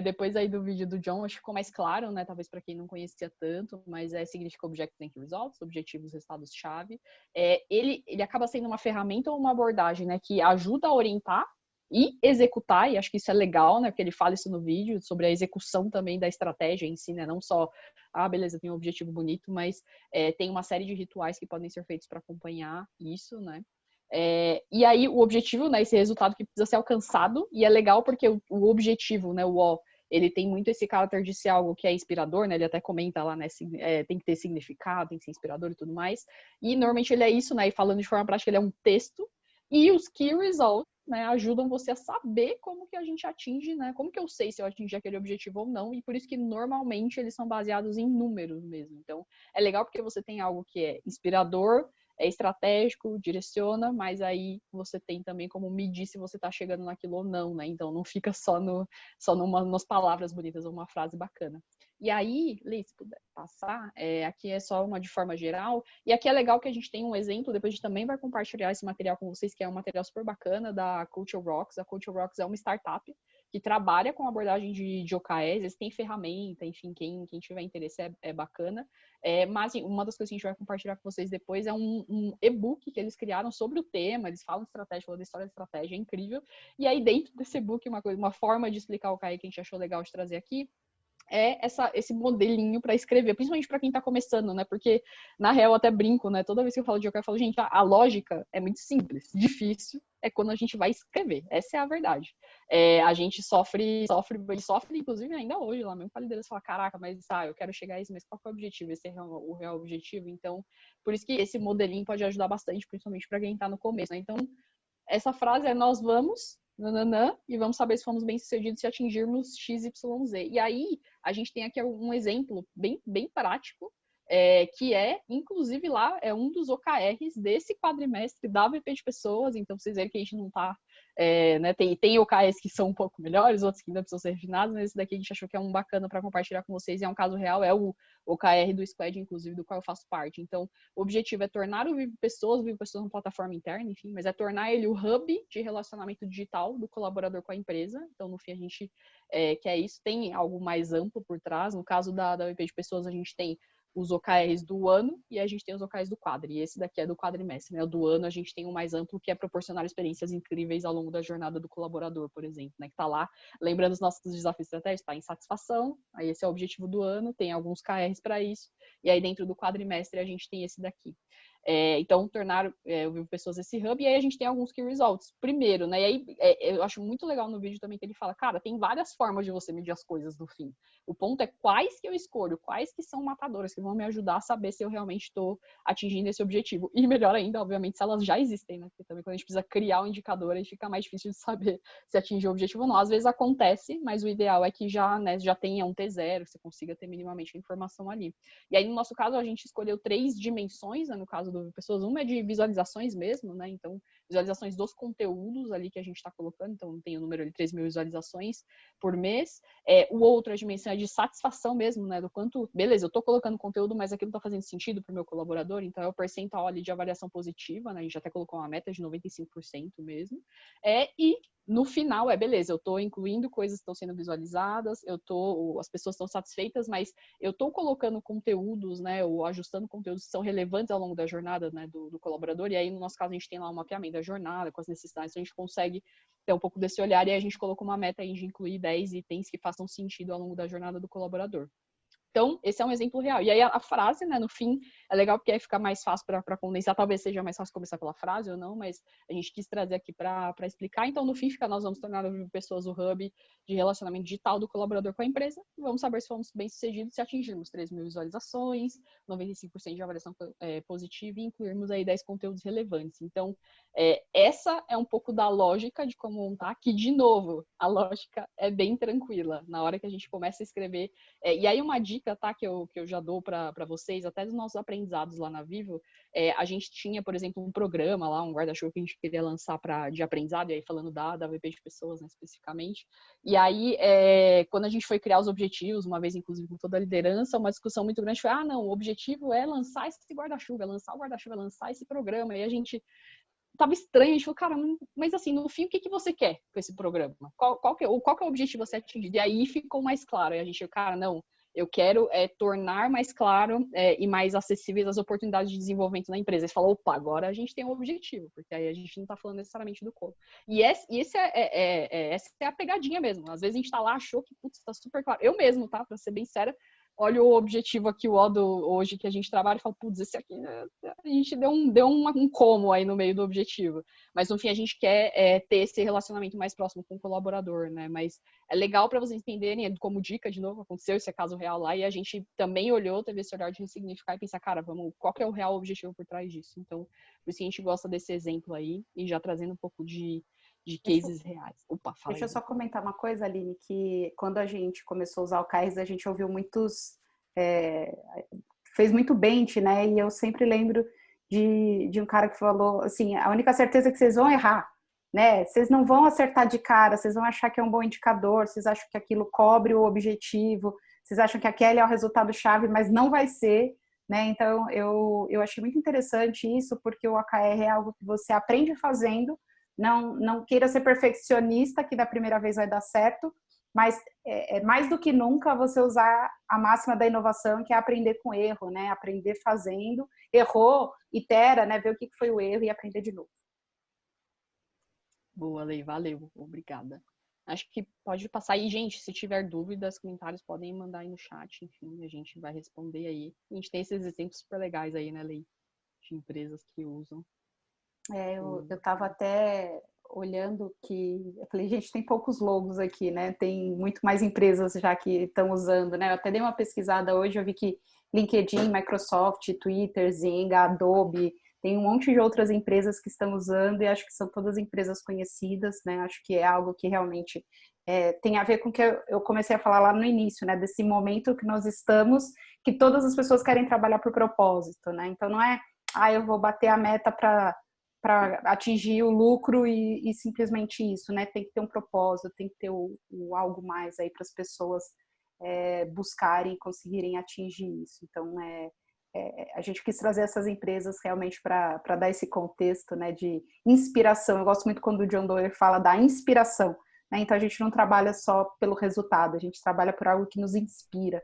Depois aí do vídeo do John, acho que ficou mais claro, né? Talvez para quem não conhecia tanto, mas significa Objectives and Key Results, objetivos, resultados-chave. Ele acaba sendo uma ferramenta ou uma abordagem, né? Que ajuda a orientar e executar, e acho que isso é legal, né? Porque ele fala isso no vídeo, sobre a execução também da estratégia em si, né? Não só, beleza, tem um objetivo bonito, mas tem uma série de rituais que podem ser feitos para acompanhar isso, né? E aí o objetivo, né? Esse resultado que precisa ser alcançado, e é legal porque o objetivo, né? O O, ele tem muito esse caráter de ser algo que é inspirador, né? Ele até comenta lá, né? Tem que ter significado, tem que ser inspirador e tudo mais. E normalmente ele é isso, né? E falando de forma prática, ele é um texto. E os Key Results, né, ajudam você a saber como que a gente atinge, né? Como que eu sei se eu atingi aquele objetivo ou não, e por isso que normalmente eles são baseados em números mesmo. Então, é legal porque você tem algo que é inspirador, é estratégico, direciona, mas aí você tem também como medir se você está chegando naquilo ou não, né? Então, não fica só nas palavras bonitas ou uma frase bacana. E aí, Lê, se puder passar, aqui é só uma de forma geral, e aqui é legal que a gente tem um exemplo, depois a gente também vai compartilhar esse material com vocês, que é um material super bacana da Culture Rocks. A Culture Rocks é uma startup que trabalha com abordagem de OKRs, eles têm ferramenta, enfim, quem tiver interesse é bacana. Mas uma das coisas que a gente vai compartilhar com vocês depois é um e-book que eles criaram sobre o tema, eles falam de estratégia, falam da história da estratégia, é incrível. E aí dentro desse e-book, uma forma de explicar o OKR que a gente achou legal de trazer aqui, esse modelinho para escrever, principalmente para quem está começando, né? Porque, na real, eu até brinco, né? Toda vez que eu falo de OKR, eu falo, gente, a lógica é muito simples. Difícil é quando a gente vai escrever. Essa é a verdade. A gente sofre, inclusive, ainda hoje, lá mesmo, com a liderança fala, caraca, mas eu quero chegar a isso, mas qual que é o objetivo? Esse é o real objetivo? Então, por isso que esse modelinho pode ajudar bastante, principalmente para quem está no começo, né? Então, essa frase é nós vamos, nananã, e vamos saber se fomos bem-sucedidos se atingirmos XYZ. E aí, a gente tem aqui um exemplo bem, bem prático, que inclusive lá, é um dos OKRs desse quadrimestre da VP de pessoas, então vocês verem que a gente não tá, né, tem OKRs que são um pouco melhores, outros que ainda precisam ser refinados, mas esse daqui a gente achou que é um bacana para compartilhar com vocês, e é um caso real, é o OKR do Squad, inclusive, do qual eu faço parte. Então, o objetivo é tornar o Vivo Pessoas uma plataforma interna, enfim, mas é tornar ele o hub de relacionamento digital do colaborador com a empresa. Então, no fim, a gente quer isso. Tem algo mais amplo por trás. No caso da VP de Pessoas, a gente tem os OKRs do ano e a gente tem os OKRs do quadri. E esse daqui é do quadrimestre, né? O do ano a gente tem um mais amplo, que é proporcionar experiências incríveis ao longo da jornada do colaborador, por exemplo, né? Que tá lá, lembrando os nossos desafios estratégicos, tá em satisfação, aí esse é o objetivo do ano, tem alguns KRs para isso, e aí dentro do quadrimestre a gente tem esse daqui. Então, tornar o Vivo Pessoas esse hub, e aí a gente tem alguns key results. Primeiro, né, e aí eu acho muito legal no vídeo também que ele fala, cara, tem várias formas de você medir as coisas no fim. O ponto é quais que eu escolho, quais que são matadoras, que vão me ajudar a saber se eu realmente estou atingindo esse objetivo. E melhor ainda, obviamente, se elas já existem, né, porque também quando a gente precisa criar um indicador, aí fica mais difícil de saber se atingiu o objetivo ou não. Às vezes acontece, mas o ideal é que já tenha um T0, que você consiga ter minimamente a informação ali. E aí, no nosso caso, a gente escolheu 3 dimensões, né, no caso do Pessoas. Uma é de visualizações mesmo, né? Então, visualizações dos conteúdos ali que a gente está colocando. Então, tem o número ali, 3.000 visualizações por mês. O outro, a dimensão é de satisfação mesmo, né? Do quanto, beleza, eu estou colocando conteúdo, mas aquilo está fazendo sentido para o meu colaborador. Então, é o percentual ali de avaliação positiva, né? A gente até colocou uma meta de 95% mesmo. E no final beleza, eu estou incluindo coisas que estão sendo visualizadas, as pessoas estão satisfeitas, mas eu estou colocando conteúdos, né, ou ajustando conteúdos que são relevantes ao longo da jornada, né, do colaborador, e aí no nosso caso a gente tem lá um mapeamento da jornada, com as necessidades, então a gente consegue ter um pouco desse olhar, e aí a gente colocou uma meta aí de incluir 10 itens que façam sentido ao longo da jornada do colaborador. Então, esse é um exemplo real. E aí a frase, né, no fim, é legal porque aí fica mais fácil para condensar. Talvez seja mais fácil começar pela frase ou não, mas a gente quis trazer aqui para explicar. Então, no fim, nós vamos tornar pessoas o hub de relacionamento digital do colaborador com a empresa. Vamos saber se fomos bem-sucedidos, se atingirmos 3.000 visualizações, 95% de avaliação positiva e incluirmos aí 10 conteúdos relevantes. Então, essa é um pouco da lógica de como montar, que, de novo, a lógica é bem tranquila. Na hora que a gente começa a escrever... e aí uma dica, tá, que eu já dou para vocês, até dos nossos aprendizados lá na Vivo, a gente tinha, por exemplo, um programa lá, um guarda-chuva que a gente queria lançar de aprendizado, e aí falando da VP de pessoas, né, especificamente. E aí, quando a gente foi criar os objetivos, uma vez, inclusive, com toda a liderança, uma discussão muito grande foi, não, o objetivo é lançar esse guarda-chuva, é lançar o guarda-chuva, é lançar esse programa. E a gente tava estranho, a gente falou, cara, mas assim, no fim, o que você quer com esse programa? Qual que é o objetivo você atingir? E aí ficou mais claro. E a gente, cara, não, eu quero tornar mais claro e mais acessíveis as oportunidades de desenvolvimento na empresa. Eles falaram, opa, agora a gente tem um objetivo, porque aí a gente não está falando necessariamente do como. E essa é a pegadinha mesmo. Às vezes a gente está lá, achou que, putz, está super claro. Eu mesmo, tá? Para ser bem séria, olha o objetivo aqui, o do hoje que a gente trabalha e fala, putz, esse aqui, né? A gente deu um como aí no meio do objetivo. Mas, no fim, a gente quer ter esse relacionamento mais próximo com o colaborador, né? Mas é legal para vocês entenderem, como dica, de novo, aconteceu esse caso real lá, e a gente também olhou, teve esse olhar de ressignificar e pensar, cara, qual que é o real objetivo por trás disso? Então, por isso que a gente gosta desse exemplo aí, e já trazendo um pouco de cases reais. Opa, fala. Deixa eu só comentar uma coisa, Aline, que quando a gente começou a usar o OKRs, a gente ouviu muitos... fez muito bench, né? E eu sempre lembro de um cara que falou, assim, a única certeza é que vocês vão errar, né? Vocês não vão acertar de cara, vocês vão achar que é um bom indicador, vocês acham que aquilo cobre o objetivo, vocês acham que aquele é o resultado-chave, mas não vai ser, né? Então, eu achei muito interessante isso, porque o OKR é algo que você aprende fazendo. Não queira ser perfeccionista, que da primeira vez vai dar certo, mas mais do que nunca você usar a máxima da inovação, que é aprender com erro, né? Aprender fazendo, errou, itera, né? Ver o que foi o erro e aprender de novo. Boa, Lei, valeu, obrigada. Acho que pode passar aí, gente, se tiver dúvidas, comentários podem mandar aí no chat, enfim, a gente vai responder aí. A gente tem esses exemplos super legais aí, né, Lei, de empresas que usam. Eu estava até olhando que... Eu falei, gente, tem poucos logos aqui, né? Tem muito mais empresas já que estão usando, né? Eu até dei uma pesquisada hoje, eu vi que LinkedIn, Microsoft, Twitter, Zenga, Adobe, tem um monte de outras empresas que estão usando e acho que são todas empresas conhecidas, né? Acho que é algo que realmente tem a ver com o que eu comecei a falar lá no início, né? Desse momento que nós estamos, que todas as pessoas querem trabalhar por propósito, né? Então não é, eu vou bater a meta para atingir o lucro e simplesmente isso, né? Tem que ter um propósito, tem que ter o algo mais aí para as pessoas buscarem e conseguirem atingir isso. Então, a gente quis trazer essas empresas realmente para dar esse contexto, né, de inspiração. Eu gosto muito quando o John Doerr fala da inspiração, né? Então, a gente não trabalha só pelo resultado, a gente trabalha por algo que nos inspira.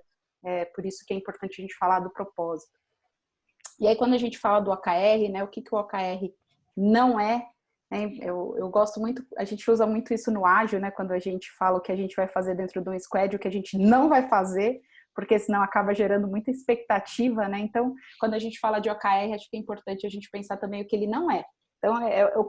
Por isso que é importante a gente falar do propósito. E aí, quando a gente fala do OKR, né, o que o OKR não é, né? Eu gosto muito, a gente usa muito isso no ágil, né? Quando a gente fala o que a gente vai fazer dentro de um squad, o que a gente não vai fazer, porque senão acaba gerando muita expectativa, né? Então, quando a gente fala de OKR, acho que é importante a gente pensar também o que ele não é. Então,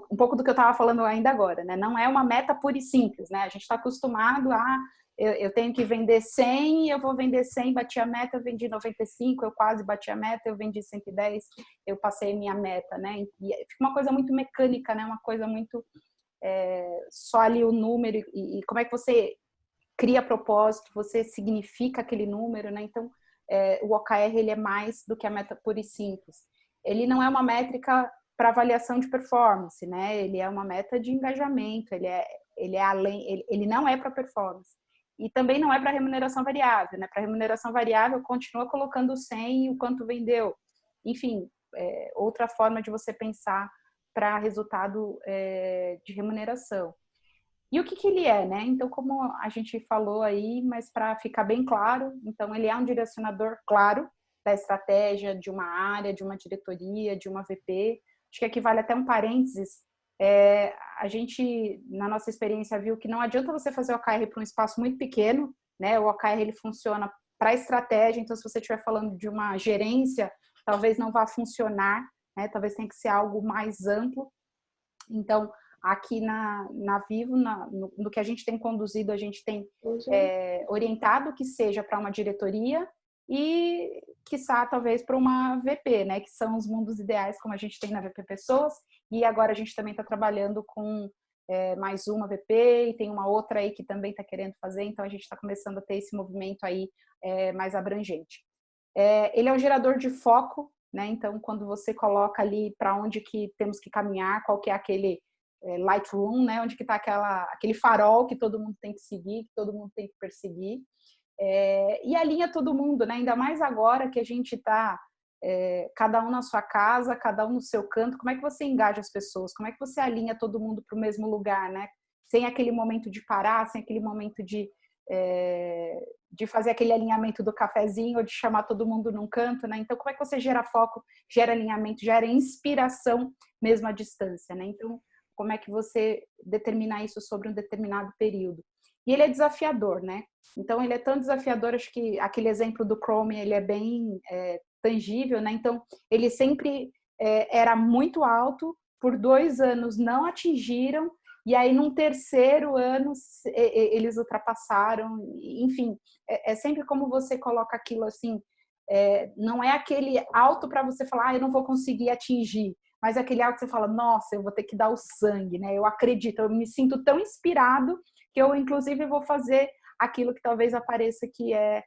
um pouco do que eu estava falando ainda agora, né? Não é uma meta pura e simples, né? A gente está acostumado a... Eu tenho que vender 100, eu vou vender 100, bati a meta, eu vendi 95, eu quase bati a meta, eu vendi 110, eu passei minha meta, né? E fica uma coisa muito mecânica, né? Uma coisa muito só ali o número e como é que você cria propósito, você significa aquele número, né? Então, o OKR, ele é mais do que a meta pura e simples. Ele não é uma métrica para avaliação de performance, né? Ele é uma meta de engajamento, ele é além, ele não é para performance. E também não é para remuneração variável, né? Para remuneração variável, continua colocando 100 e o quanto vendeu. Enfim, outra forma de você pensar para resultado de remuneração. E o que ele é, né? Então, como a gente falou aí, mas para ficar bem claro, então ele é um direcionador claro da estratégia de uma área, de uma diretoria, de uma VP. Acho que aqui vale até um parênteses. A gente, na nossa experiência, viu que não adianta você fazer o OKR para um espaço muito pequeno, né? O OKR, ele funciona para a estratégia. Então, se você estiver falando de uma gerência, talvez não vá funcionar, né? Talvez tenha que ser algo mais amplo. Então, aqui na Vivo, no que a gente tem conduzido, a gente tem orientado que seja para uma diretoria e, quiçá, talvez para uma VP, né? Que são os mundos ideais, como a gente tem na VP Pessoas. E agora a gente também está trabalhando com mais uma VP e tem uma outra aí que também está querendo fazer. Então, a gente está começando a ter esse movimento aí mais abrangente. Ele é um gerador de foco, né? Então, quando você coloca ali para onde que temos que caminhar, qual que é aquele Lightroom, né? Onde que está aquele farol que todo mundo tem que seguir, que todo mundo tem que perseguir. E alinha todo mundo, né? Ainda mais agora que a gente está cada um na sua casa, cada um no seu canto. Como é que você engaja as pessoas? Como é que você alinha todo mundo para o mesmo lugar, né? Sem aquele momento de parar, sem aquele momento de fazer aquele alinhamento do cafezinho ou de chamar todo mundo num canto, né? Então, como é que você gera foco, gera alinhamento, gera inspiração mesmo à distância, né? Então, como é que você determina isso sobre um determinado período? E ele é desafiador, né? Então, ele é tão desafiador, acho que aquele exemplo do Chrome, ele é bem tangível, né? Então, ele sempre era muito alto, por 2 anos não atingiram, e aí num terceiro ano eles ultrapassaram. Enfim, é sempre como você coloca aquilo assim, não é aquele alto para você falar, eu não vou conseguir atingir, mas é aquele alto que você fala, nossa, eu vou ter que dar o sangue, né? Eu acredito, eu me sinto tão inspirado que eu, inclusive, vou fazer aquilo que talvez apareça que é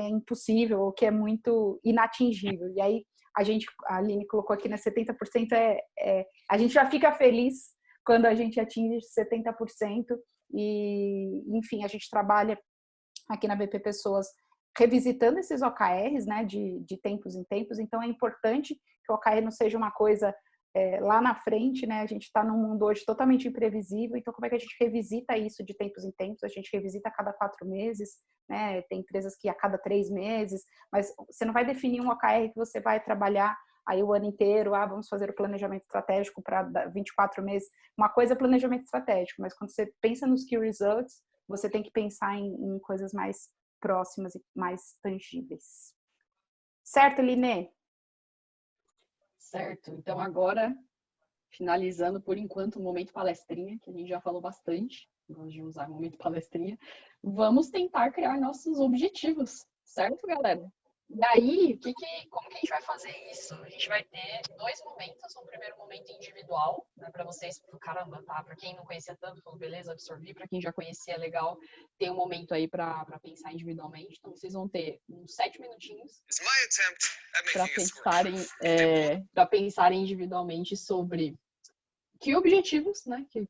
impossível ou que é muito inatingível. E aí, a Aline colocou aqui, né, 70% a gente já fica feliz quando a gente atinge 70%. E, enfim, a gente trabalha aqui na BP Pessoas revisitando esses OKRs, né, de tempos em tempos. Então, é importante que o OKR não seja uma coisa lá na frente, né? A gente está num mundo hoje totalmente imprevisível, então como é que a gente revisita isso de tempos em tempos? A gente revisita a cada 4 meses, né? Tem empresas que a cada 3 meses, mas você não vai definir um OKR que você vai trabalhar aí o ano inteiro, vamos fazer o planejamento estratégico para 24 meses. Uma coisa é planejamento estratégico, mas quando você pensa nos key results, você tem que pensar em coisas mais próximas e mais tangíveis. Certo, Linê? Certo. Então, agora, finalizando por enquanto o momento palestrinha, que a gente já falou bastante, gosto de usar o momento palestrinha, vamos tentar criar nossos objetivos, certo, galera? E aí, como que a gente vai fazer isso? A gente vai ter 2 momentos. Um primeiro momento individual, né, para vocês, caramba, tá? Para quem não conhecia tanto, falou, beleza, absorvi. Para quem já conhecia, é legal ter um momento aí para pensar individualmente. Então, vocês vão ter uns 7 minutinhos para pensarem individualmente sobre que objetivos, né, que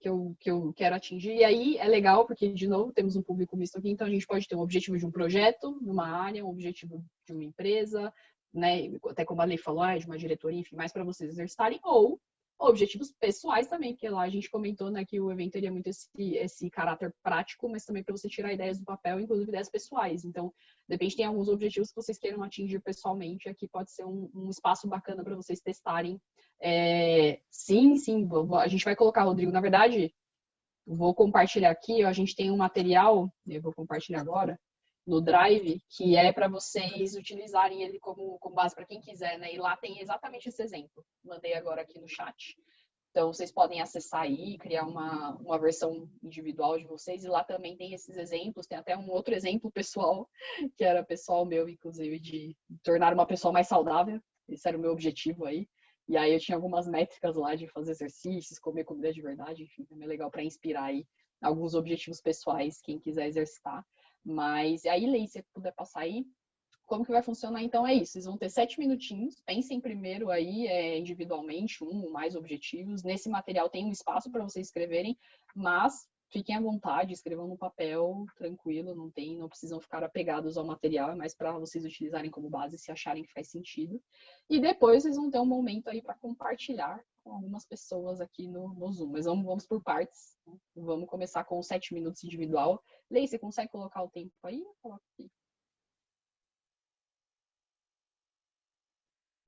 eu quero atingir. E aí é legal, porque, de novo, temos um público misto aqui, então a gente pode ter um objetivo de um projeto, numa área, um objetivo de uma empresa, né, até como a Lei falou, de uma diretoria, enfim, mais para vocês exercitarem, ou objetivos pessoais também, porque lá a gente comentou, né, que o evento teria muito esse caráter prático, mas também para você tirar ideias do papel, inclusive ideias pessoais. Então, de repente, tem alguns objetivos que vocês queiram atingir pessoalmente, aqui pode ser um espaço bacana para vocês testarem. Sim, a gente vai colocar, Rodrigo, na verdade, vou compartilhar aqui, a gente tem um material, eu vou compartilhar agora, no Drive, que é para vocês utilizarem ele como base para quem quiser, né? E lá tem exatamente esse exemplo. Mandei agora aqui no chat. Então, vocês podem acessar aí, criar uma versão individual de vocês, e lá também tem esses exemplos, tem até um outro exemplo pessoal, que era pessoal meu, inclusive, de tornar uma pessoa mais saudável. Esse era o meu objetivo aí. E aí eu tinha algumas métricas lá de fazer exercícios, comer comida de verdade, enfim, também é legal para inspirar aí alguns objetivos pessoais, quem quiser exercitar. Mas aí, Lei, se puder passar aí, como que vai funcionar? Então é isso, vocês vão ter 7 minutinhos, pensem primeiro aí individualmente, um ou mais objetivos. Nesse material tem um espaço para vocês escreverem, mas fiquem à vontade, escrevam no papel, tranquilo, não precisam ficar apegados ao material, é mais para vocês utilizarem como base se acharem que faz sentido. E depois vocês vão ter um momento aí para compartilhar com algumas pessoas aqui no Zoom. Mas vamos por partes. Né? Vamos começar com 7 minutos individual. Lei, você consegue colocar o tempo aí? Coloca aqui.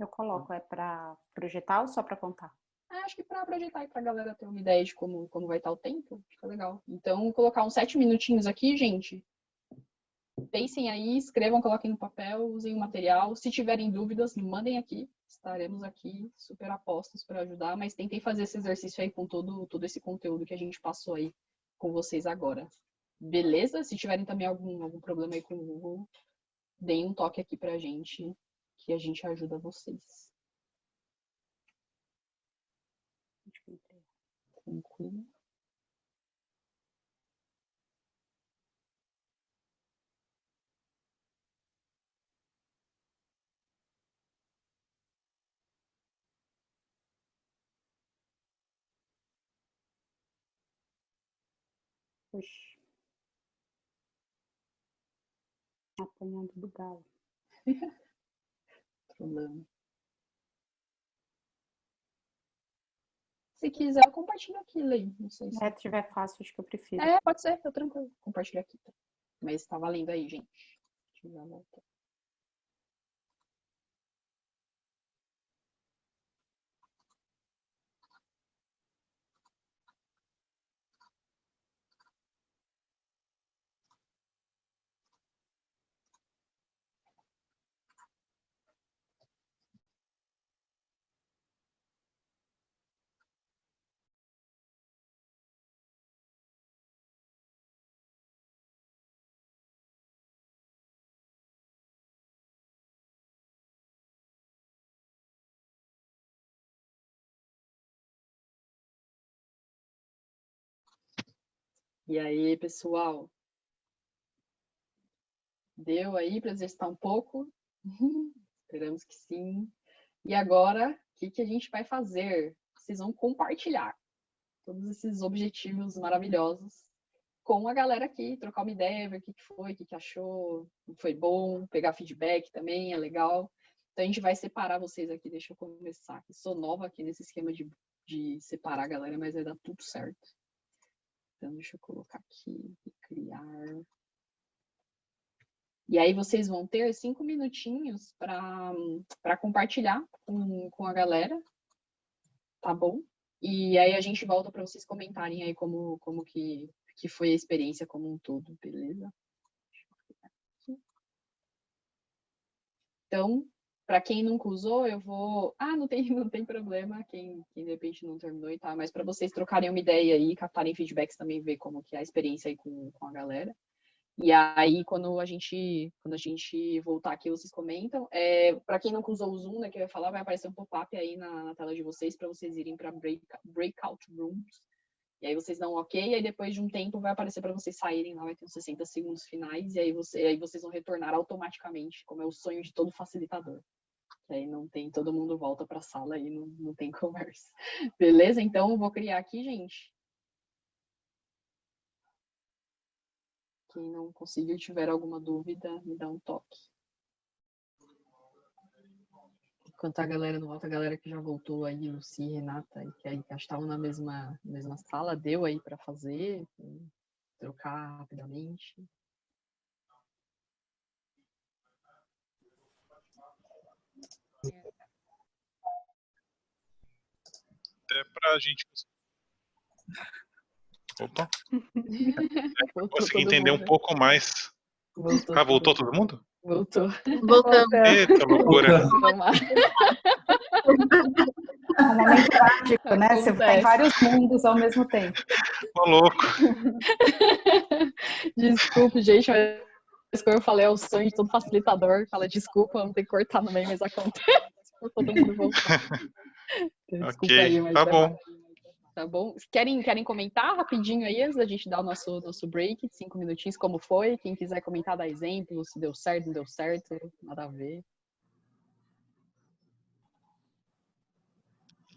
Eu coloco, para projetar ou só para contar? Acho que para projetar e para a galera ter uma ideia de como vai estar o tempo, fica legal. Então, vou colocar uns 7 minutinhos aqui, gente. pensem aí, escrevam, coloquem no papel, usem o material. Se tiverem dúvidas, mandem aqui. Estaremos aqui super apostos para ajudar, mas tentem fazer esse exercício aí com todo esse conteúdo que a gente passou aí com vocês agora. Beleza? Se tiverem também algum problema aí com o Google, deem um toque aqui pra gente, que a gente ajuda vocês. Tranquilo. Puxa. Apanhando do galo. Problema. Se quiser, eu compartilho aqui, Lei. Não sei se... Se tiver fácil, acho que eu prefiro. Pode ser, eu tranquilo. Compartilho aqui. Mas tá valendo aí, gente. Deixa eu dar uma volta. E aí, pessoal? Deu aí para exercitar um pouco? Esperamos que sim. E agora, o que a gente vai fazer? Vocês vão compartilhar todos esses objetivos maravilhosos com a galera aqui, trocar uma ideia, ver o que foi, o que achou, foi bom, pegar feedback também, é legal. Então a gente vai separar vocês aqui, deixa eu começar aqui. Sou nova aqui nesse esquema de separar a galera, mas vai dar tudo certo. Então deixa eu colocar aqui, criar. E aí vocês vão ter 5 minutinhos para compartilhar com a galera, tá bom? E aí a gente volta para vocês comentarem aí como que foi a experiência como um todo, beleza? Então, para quem nunca usou, eu vou... não tem problema, quem de repente não terminou e tá, mas para vocês trocarem uma ideia aí, captarem feedbacks também, ver como que é a experiência aí com a galera. E aí, quando a gente voltar aqui, vocês comentam. Para quem não usou o Zoom, né, que eu ia falar, vai aparecer um pop-up aí na tela de vocês para vocês irem para breakout rooms. E aí vocês dão OK, e aí depois de um tempo vai aparecer para vocês saírem lá, vai ter uns 60 segundos finais, e aí vocês vão retornar automaticamente, como é o sonho de todo facilitador. Que aí não tem, todo mundo volta para a sala e não tem conversa. Beleza? Então, eu vou criar aqui, gente. Quem não conseguiu, tiver alguma dúvida, me dá um toque. Enquanto a galera não volta, a galera que já voltou aí, Luci, Renata, e que aí estavam na mesma sala, deu aí para fazer, trocar rapidamente. Até pra gente... Opa! Consegui entender um pouco mais. Voltou todo mundo? Voltou. Voltamos. Eita, loucura. É um momento mágico, né? Você tá em vários mundos ao mesmo tempo. Tô louco. Desculpe, gente, mas como eu falei, é o sonho de todo facilitador. Fala desculpa, não tem que cortar no meio, mas acontece. Todo mundo voltou. Desculpa aí, mas tá bom. Tá bom? Querem comentar rapidinho aí, antes da gente dar o nosso break, 5 minutinhos, como foi? Quem quiser comentar, dar exemplo, se deu certo, não deu certo, nada a ver.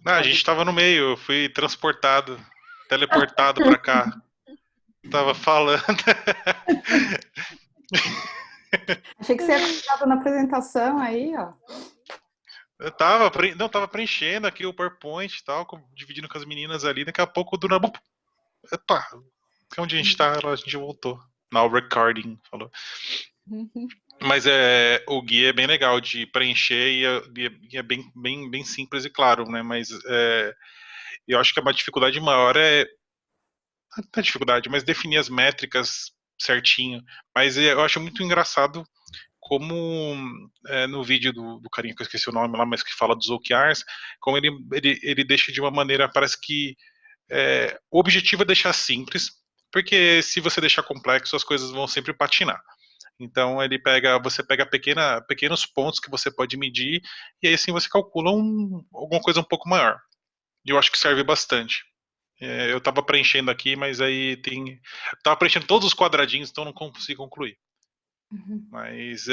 Não, a gente tava no meio, eu fui transportado, teleportado pra cá. Tava falando. Achei que você ia comentar na apresentação aí, ó. Eu tava preenchendo aqui o PowerPoint e tal, dividindo com as meninas ali, daqui a pouco do nada. Epa, onde a gente tá? A gente voltou. Now recording, falou. Mas o guia é bem legal de preencher e é bem simples e claro, né? Mas eu acho que uma dificuldade maior não é dificuldade, mas definir as métricas certinho. Mas eu acho muito engraçado como no vídeo do carinha que eu esqueci o nome lá, mas que fala dos OKRs, como ele deixa de uma maneira, parece que o objetivo é deixar simples, porque se você deixar complexo, as coisas vão sempre patinar. Então você pega pequenos pontos que você pode medir, e aí assim você calcula alguma coisa um pouco maior. E eu acho que serve bastante. Eu estava preenchendo aqui, mas aí estava preenchendo todos os quadradinhos, então não consigo concluir. Mas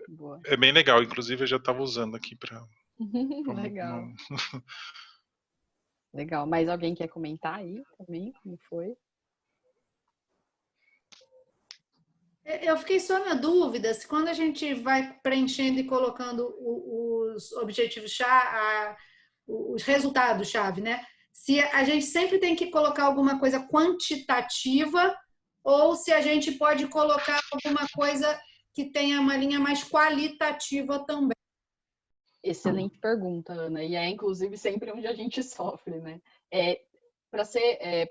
Boa. é bem legal, inclusive eu já estava usando aqui para. Legal. Legal. Mas alguém quer comentar aí também? Como foi? Eu fiquei só na dúvida se quando a gente vai preenchendo e colocando os objetivos-chave, os resultados-chave, né? Se a gente sempre tem que colocar alguma coisa quantitativa ou se a gente pode colocar alguma coisa que tenha uma linha mais qualitativa também. Excelente pergunta, Ana. E é, inclusive, sempre onde a gente sofre, né? Para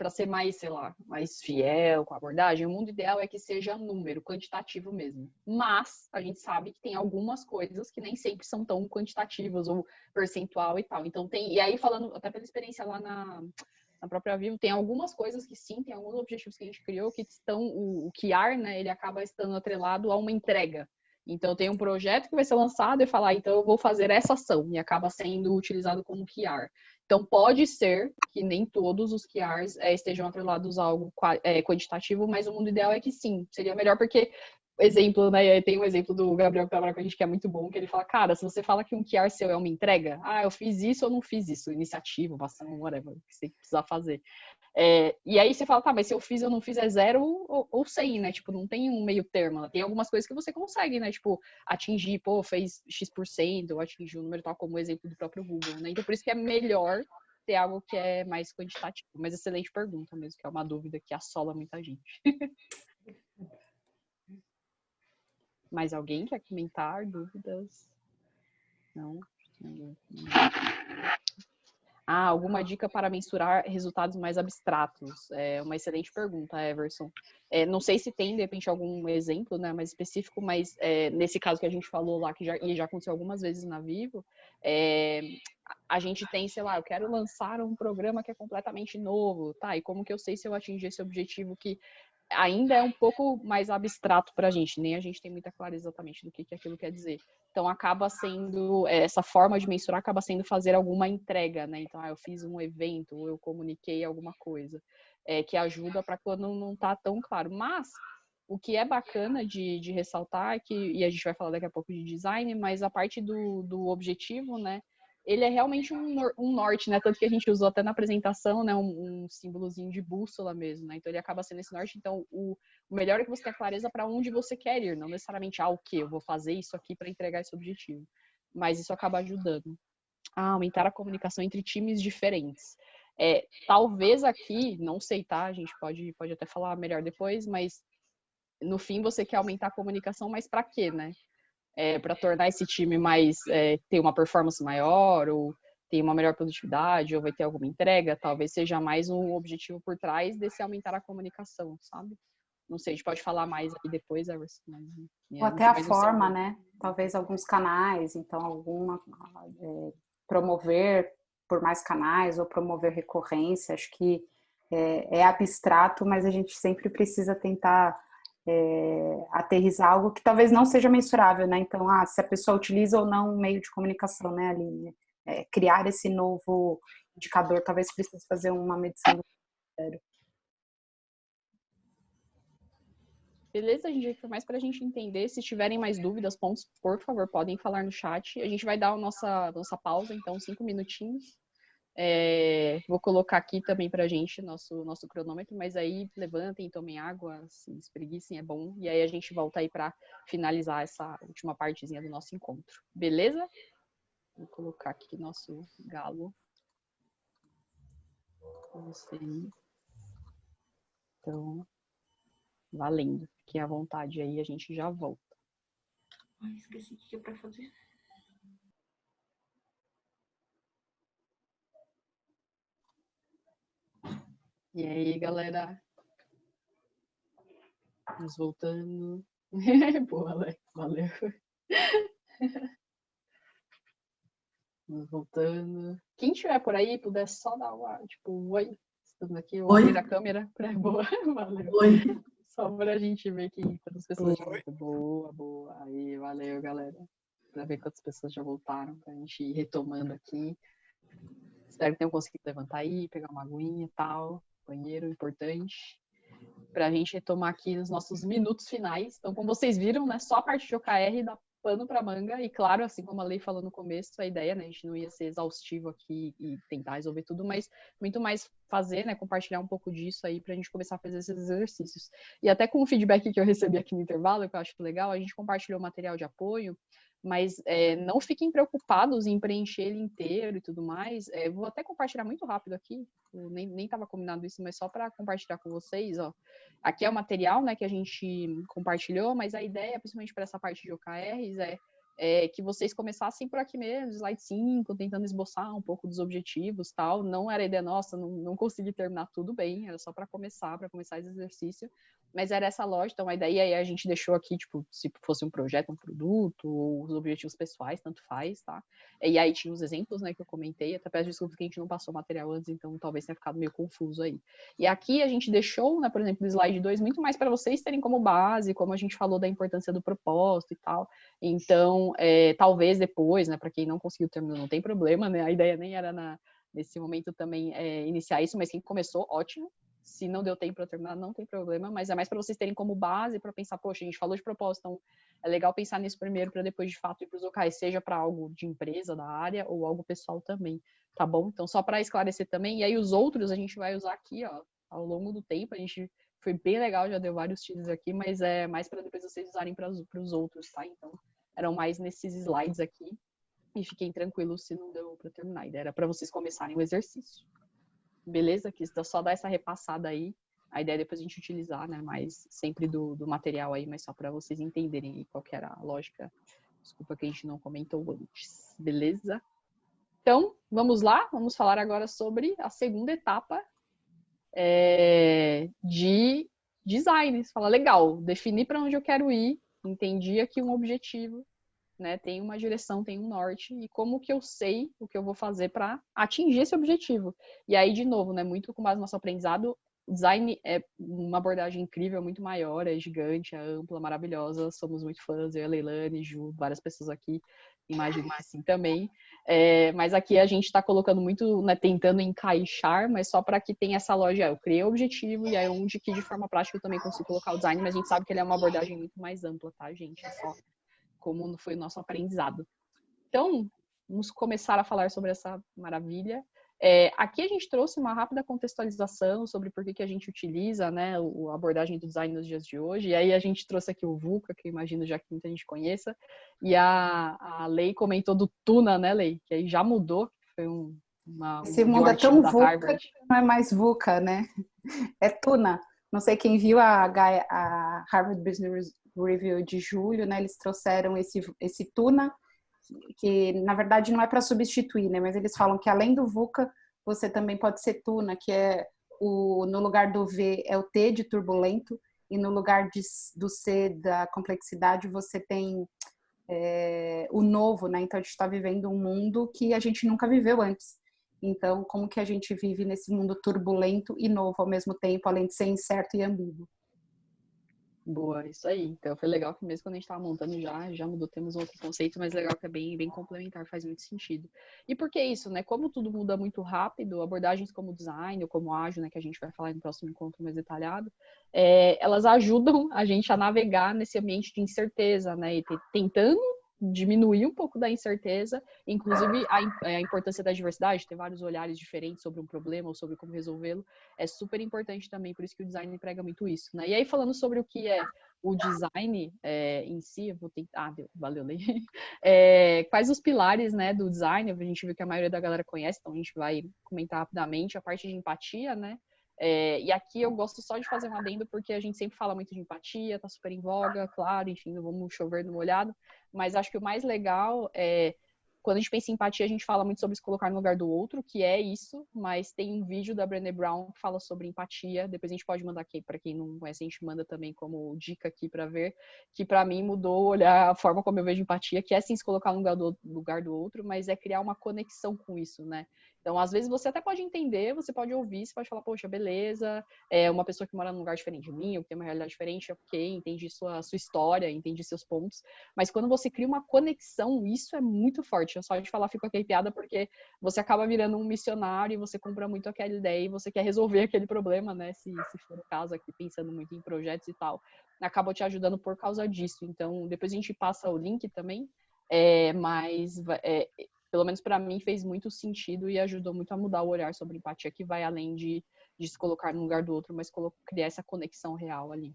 ser mais, sei lá, mais fiel com a abordagem, o mundo ideal é que seja número, quantitativo mesmo. Mas a gente sabe que tem algumas coisas que nem sempre são tão quantitativas ou percentual e tal. Então e aí falando até pela experiência lá na própria Vivo, tem algumas coisas que sim, tem alguns objetivos que a gente criou que estão, o QR, né, ele acaba estando atrelado a uma entrega. Então, tem um projeto que vai ser lançado e falar, então eu vou fazer essa ação, e acaba sendo utilizado como QR. Então, pode ser que nem todos os QRs estejam atrelados a algo quantitativo, mas o mundo ideal é que sim, seria melhor porque, exemplo, né, tem um exemplo do Gabriel que trabalha com a gente que é muito bom, que ele fala, cara, se você fala que um QR seu é uma entrega, eu fiz isso ou não fiz isso, iniciativa, ação, whatever, que você precisar fazer. E aí você fala, tá, mas se eu fiz ou não fiz é 0 ou 100, né? Tipo, não tem um meio termo. Tem algumas coisas que você consegue, né? Tipo, atingir, fez X%, ou atingir um número tal, como o exemplo do próprio Google, né? Então, por isso que é melhor ter algo que é mais quantitativo. Mas excelente pergunta mesmo, que é uma dúvida que assola muita gente. Mais alguém quer comentar dúvidas? Não? Alguma dica para mensurar resultados mais abstratos? É uma excelente pergunta, Everson. Não sei se tem, de repente, algum exemplo, né, mais específico, mas nesse caso que a gente falou lá, que já aconteceu algumas vezes na Vivo, a gente tem, sei lá, eu quero lançar um programa que é completamente novo, tá? E como que eu sei se eu atingi esse objetivo que ainda é um pouco mais abstrato para a gente, nem a gente tem muita clareza exatamente do que aquilo quer dizer. Então, acaba sendo, essa forma de mensurar acaba sendo fazer alguma entrega, né? Então, eu fiz um evento, ou eu comuniquei alguma coisa, que ajuda para quando não está tão claro. Mas, o que é bacana de ressaltar, e a gente vai falar daqui a pouco de design, mas a parte do objetivo, né? Ele é realmente um norte, né? Tanto que a gente usou até na apresentação, né? Um símbolozinho de bússola mesmo, né? Então ele acaba sendo esse norte. Então o melhor é que você tenha clareza para onde você quer ir, não necessariamente o que eu vou fazer isso aqui para entregar esse objetivo. Mas isso acaba ajudando a aumentar a comunicação entre times diferentes. Talvez aqui, não sei, tá? A gente pode até falar melhor depois, mas no fim você quer aumentar a comunicação, mas para quê, né? Para tornar esse time mais ter uma performance maior ou ter uma melhor produtividade ou vai ter alguma entrega, talvez seja mais um objetivo por trás desse aumentar a comunicação, sabe? Não sei, a gente pode falar mais aqui depois, Everson. Ou até a forma, né? Talvez alguns canais, então promover por mais canais ou promover recorrência, acho que é abstrato, mas a gente sempre precisa tentar aterrizar algo que talvez não seja mensurável, né? Então, se a pessoa utiliza ou não um meio de comunicação, né, Aline? Criar esse novo indicador, talvez precise fazer uma medição do critério. Beleza, gente, foi mais para a gente entender. Se tiverem mais dúvidas, pontos, por favor, podem falar no chat. A gente vai dar a nossa pausa, então, 5 minutinhos. Vou colocar aqui também pra gente nosso cronômetro, mas aí levantem, tomem água, se espreguicem, é bom. E aí a gente volta aí para finalizar essa última partezinha do nosso encontro. Beleza? Vou colocar aqui nosso galo. Então, valendo. Fiquem à vontade aí, a gente já volta. Ai, esqueci o que é para fazer. E aí, galera? Vamos voltando. Boa, Alex, valeu. Vamos voltando. Quem estiver por aí, puder só dar uma, tipo, oi. Estamos aqui, eu vou abrir a câmera. Boa, valeu. Oi. Só pra gente ver quantas pessoas já voltaram. Boa, boa. Aí, valeu, galera. Pra ver quantas pessoas já voltaram, pra gente ir retomando aqui. Espero que tenham conseguido levantar aí, pegar uma aguinha e tal. Banheiro, importante. Pra gente retomar aqui os nossos minutos finais. Então, como vocês viram, né, só a parte de OKR dá pano para manga. E claro, assim como a Lei falou no começo, a ideia, né, a gente não ia ser exaustivo aqui e tentar resolver tudo, mas muito mais fazer, né, compartilhar um pouco disso aí pra gente começar a fazer esses exercícios. E até com o feedback que eu recebi aqui no intervalo, que eu acho legal, a gente compartilhou material de apoio, mas não fiquem preocupados em preencher ele inteiro e tudo mais. Vou até compartilhar muito rápido aqui, eu nem estava combinado isso, mas só para compartilhar com vocês, ó. Aqui é o material, né, que a gente compartilhou, mas a ideia, principalmente para essa parte de OKRs, é que vocês começassem por aqui mesmo, slide 5, tentando esboçar um pouco dos objetivos, tal. Não era ideia nossa, não consegui terminar tudo bem, era só para começar esse exercício, mas era essa lógica. Então a ideia aí a gente deixou aqui, tipo, se fosse um projeto, um produto, ou os objetivos pessoais, tanto faz, tá? E aí tinha os exemplos, né, que eu comentei, até peço desculpas que a gente não passou o material antes, então talvez tenha ficado meio confuso aí. E aqui a gente deixou, né, por exemplo, o slide 2, muito mais para vocês terem como base, como a gente falou da importância do propósito e tal. Então, talvez depois, né, para quem não conseguiu terminar, não tem problema, né, a ideia nem era nesse momento também iniciar isso, mas quem começou, ótimo. Se não deu tempo para terminar, não tem problema, mas é mais para vocês terem como base para pensar, poxa, a gente falou de propósito, então é legal pensar nisso primeiro para depois de fato ir para os locais, seja para algo de empresa, da área, ou algo pessoal também, tá bom? Então, só para esclarecer também, e aí os outros a gente vai usar aqui, ó, ao longo do tempo, a gente foi bem legal, já deu vários teasers aqui, mas é mais para depois vocês usarem para os outros, tá? Então, eram mais nesses slides aqui, e fiquem tranquilos se não deu para terminar, a ideia era para vocês começarem o exercício. Beleza? Que só dar essa repassada aí. A ideia é depois a gente utilizar, né? Mas sempre do material aí, mas só para vocês entenderem qual que era a lógica. Desculpa que a gente não comentou antes. Beleza? Então, vamos lá. Vamos falar agora sobre a segunda etapa de design. Você fala, legal, defini para onde eu quero ir, entendi aqui um objetivo, né, tem uma direção, tem um norte, e como que eu sei o que eu vou fazer para atingir esse objetivo. E aí, de novo, né, muito com base no nosso aprendizado, o design é uma abordagem incrível, muito maior, é gigante, é ampla, maravilhosa, somos muito fãs, eu, a Leilane, Ju, várias pessoas aqui, imagino que sim também, mas aqui a gente está colocando muito, né, tentando encaixar, mas só para que tenha essa lógica, eu criei o objetivo, e aí onde que de forma prática eu também consigo colocar o design, mas a gente sabe que ele é uma abordagem muito mais ampla, tá, gente? É só como foi o nosso aprendizado. Então, vamos começar a falar sobre essa maravilha. Aqui a gente trouxe uma rápida contextualização sobre por que a gente utiliza, né, a abordagem do design nos dias de hoje. E aí a gente trouxe aqui o VUCA, que eu imagino já que muita gente conheça. E a Lei comentou do Tuna, né, Lei? Que aí já mudou, foi Esse mundo é tão VUCA que não é mais VUCA, né? É Tuna. Não sei quem viu a Harvard Business Review de julho, né? Eles trouxeram esse Tuna, que na verdade não é para substituir, né? Mas eles falam que além do VUCA, você também pode ser Tuna, que é no lugar do V é o T de turbulento, e no lugar do C da complexidade você tem o novo, né? Então a gente está vivendo um mundo que a gente nunca viveu antes. Então, como que a gente vive nesse mundo turbulento e novo ao mesmo tempo, além de ser incerto e ambíguo? Boa, isso aí. Então foi legal que mesmo quando a gente estava montando já mudou, temos um outro conceito, mas legal que é bem complementar, faz muito sentido. E por que isso, né? Como tudo muda muito rápido, abordagens como design ou como ágil, né, que a gente vai falar no próximo encontro mais detalhado, elas ajudam a gente a navegar nesse ambiente de incerteza, né? E tentando diminuir um pouco da incerteza, inclusive a importância da diversidade, ter vários olhares diferentes sobre um problema ou sobre como resolvê-lo, é super importante também, por isso que o design emprega muito isso, né? E aí, falando sobre o que é o design em si, eu vou tentar... valeu, Lei. Quais os pilares, né, do design? A gente viu que a maioria da galera conhece, então a gente vai comentar rapidamente a parte de empatia, né? E aqui eu gosto só de fazer um adendo, porque a gente sempre fala muito de empatia, tá super em voga, claro, enfim, não vamos chover no molhado, mas acho que o mais legal é Quando a gente pensa em empatia, a gente fala muito sobre se colocar no lugar do outro, que é isso, mas tem um vídeo da Brené Brown que fala sobre empatia. Depois a gente pode mandar aqui, para quem não conhece, a gente manda também como dica aqui para ver, que para mim mudou olhar a forma como eu vejo empatia, que é sim se colocar no lugar do outro, mas é criar uma conexão com isso, né? Então, às vezes, você até pode entender, você pode ouvir, você pode falar, poxa, beleza, é uma pessoa que mora num lugar diferente de mim, ou que tem uma realidade diferente, ok, entendi sua história, entendi seus pontos, mas quando você cria uma conexão, isso é muito forte. Eu só de falar fico arrepiada porque você acaba virando um missionário e você compra muito aquela ideia e você quer resolver aquele problema, né? Se for o caso aqui, pensando muito em projetos e tal, acaba te ajudando por causa disso. Então, depois a gente passa o link também, mas pelo menos para mim fez muito sentido e ajudou muito a mudar o olhar sobre empatia, que vai além de se colocar no lugar do outro, mas criar essa conexão real ali.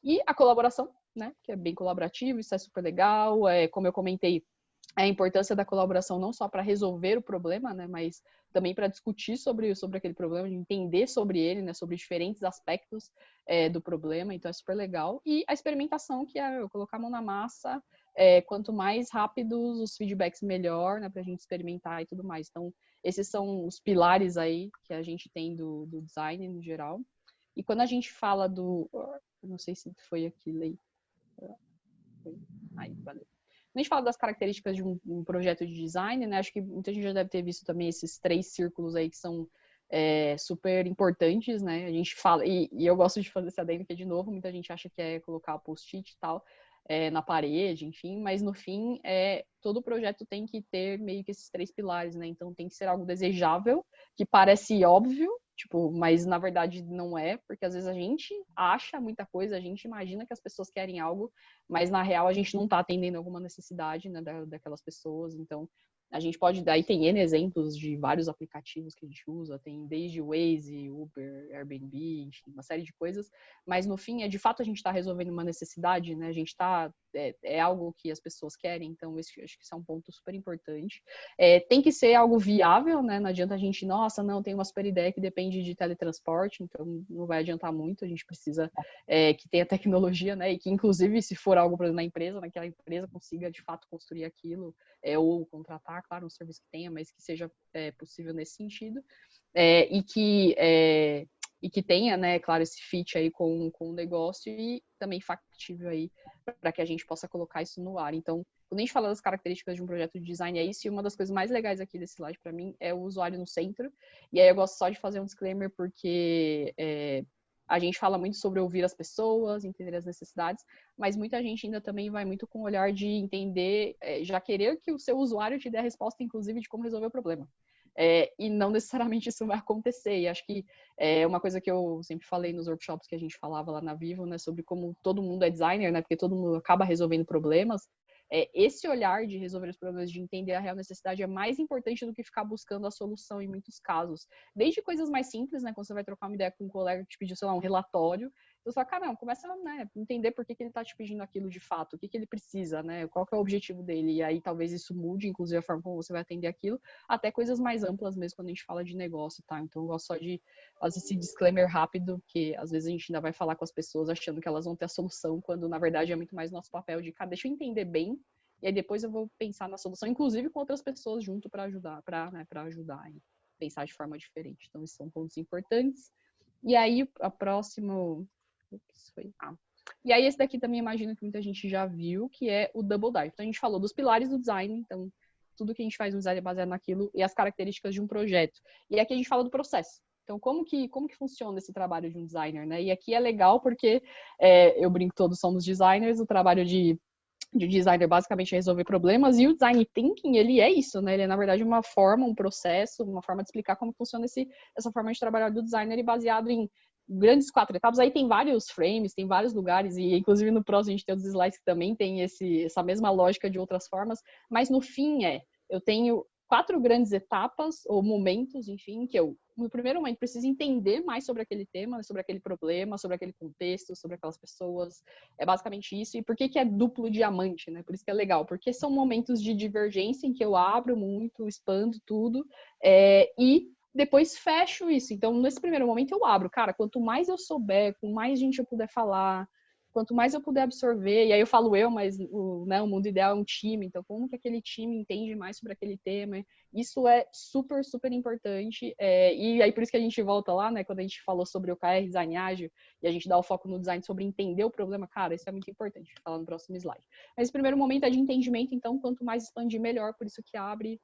E a colaboração, né, que é bem colaborativo, isso é super legal, como eu comentei, a importância da colaboração não só para resolver o problema, né, mas também para discutir sobre aquele problema, de entender sobre ele, né, sobre diferentes aspectos do problema, então é super legal. E a experimentação, que é eu colocar a mão na massa, quanto mais rápidos os feedbacks, melhor, né, para a gente experimentar e tudo mais. Então, esses são os pilares aí que a gente tem do design no geral. E quando a gente fala não sei se foi aqui, Lei. Aí, valeu. Quando a gente fala das características de um projeto de design, né? Acho que muita gente já deve ter visto também esses 3 círculos aí que são super importantes, né? A gente fala, e eu gosto de fazer esse adendo aqui de novo, muita gente acha que é colocar post-it e tal na parede, enfim, mas no fim, todo projeto tem que ter meio que esses 3 pilares, né? Então tem que ser algo desejável, que parece óbvio, tipo, mas na verdade não é, porque às vezes a gente acha muita coisa, a gente imagina que as pessoas querem algo, mas na real a gente não está atendendo alguma necessidade, né, daquelas pessoas. Então a gente pode dar, e tem N exemplos de vários aplicativos que a gente usa, tem desde Waze, Uber, Airbnb, enfim, uma série de coisas, mas no fim, de fato a gente está resolvendo uma necessidade, né, a gente está, é algo que as pessoas querem, então acho que isso é um ponto super importante. Tem que ser algo viável, né, não adianta a gente, nossa, não, tem uma super ideia que depende de teletransporte, então não vai adiantar muito, a gente precisa que tenha tecnologia, né, e que inclusive se for algo, por exemplo, na empresa, naquela empresa consiga de fato construir aquilo, ou contratar, claro, um serviço que tenha, mas que seja possível nesse sentido, e que tenha, né, claro, esse fit aí com o negócio e também factível aí para que a gente possa colocar isso no ar. Então, quando a gente fala das características de um projeto de design, é isso, e uma das coisas mais legais aqui desse slide para mim é o usuário no centro, e aí eu gosto só de fazer um disclaimer porque a gente fala muito sobre ouvir as pessoas, entender as necessidades, mas muita gente ainda também vai muito com o olhar de entender, já querer que o seu usuário te dê a resposta, inclusive, de como resolver o problema. E não necessariamente isso vai acontecer. E acho que é uma coisa que eu sempre falei nos workshops que a gente falava lá na Vivo, né, sobre como todo mundo é designer, né, porque todo mundo acaba resolvendo problemas. Esse olhar de resolver os problemas, de entender a real necessidade é mais importante do que ficar buscando a solução em muitos casos. Desde coisas mais simples, né, quando você vai trocar uma ideia com um colega que te pediu, sei lá, um relatório, você fala, cara, não, começa a entender por que ele está te pedindo aquilo de fato, o que ele precisa, né, qual que é o objetivo dele, e aí talvez isso mude, inclusive, a forma como você vai atender aquilo, até coisas mais amplas mesmo, quando a gente fala de negócio, tá? Então eu gosto só de fazer esse disclaimer rápido, que às vezes a gente ainda vai falar com as pessoas achando que elas vão ter a solução, quando na verdade é muito mais nosso papel de, cara, deixa eu entender bem, e aí depois eu vou pensar na solução, inclusive com outras pessoas junto para ajudar, para ajudar e pensar de forma diferente. Então esses são pontos importantes. E aí a próximo... E aí esse daqui também imagino que muita gente já viu, que é o Double Dive. Então a gente falou dos pilares do design, então tudo que a gente faz no design é baseado naquilo, e as características de um projeto. E aqui a gente fala do processo. Então, como que funciona esse trabalho de um designer, né? E aqui é legal porque eu brinco, todos somos designers, o trabalho de designer basicamente é resolver problemas, e o design thinking, ele é isso, né? Ele é, na verdade, uma forma, um processo, uma forma de explicar como funciona essa forma de trabalhar do designer, e baseado em grandes 4 etapas. Aí tem vários frames, tem vários lugares, e inclusive no próximo a gente tem os slides que também tem essa mesma lógica de outras formas, mas no fim eu tenho 4 grandes etapas, ou momentos, enfim, que eu, no primeiro momento, preciso entender mais sobre aquele tema, sobre aquele problema, sobre aquele contexto, sobre aquelas pessoas. É basicamente isso. E por que é duplo diamante, né? Por isso que é legal, porque são momentos de divergência em que eu abro muito, expando tudo, e depois fecho isso. Então, nesse primeiro momento eu abro. Cara, quanto mais eu souber, com mais gente eu puder falar, quanto mais eu puder absorver, e aí eu falo eu, mas o mundo ideal é um time, então como que aquele time entende mais sobre aquele tema, isso é super, super importante, e aí por isso que a gente volta lá, né, quando a gente falou sobre o OKR, design ágil, e a gente dá o foco no design sobre entender o problema, cara, isso é muito importante, falar no próximo slide. Mas o primeiro momento é de entendimento, então quanto mais expandir, melhor, por isso que abre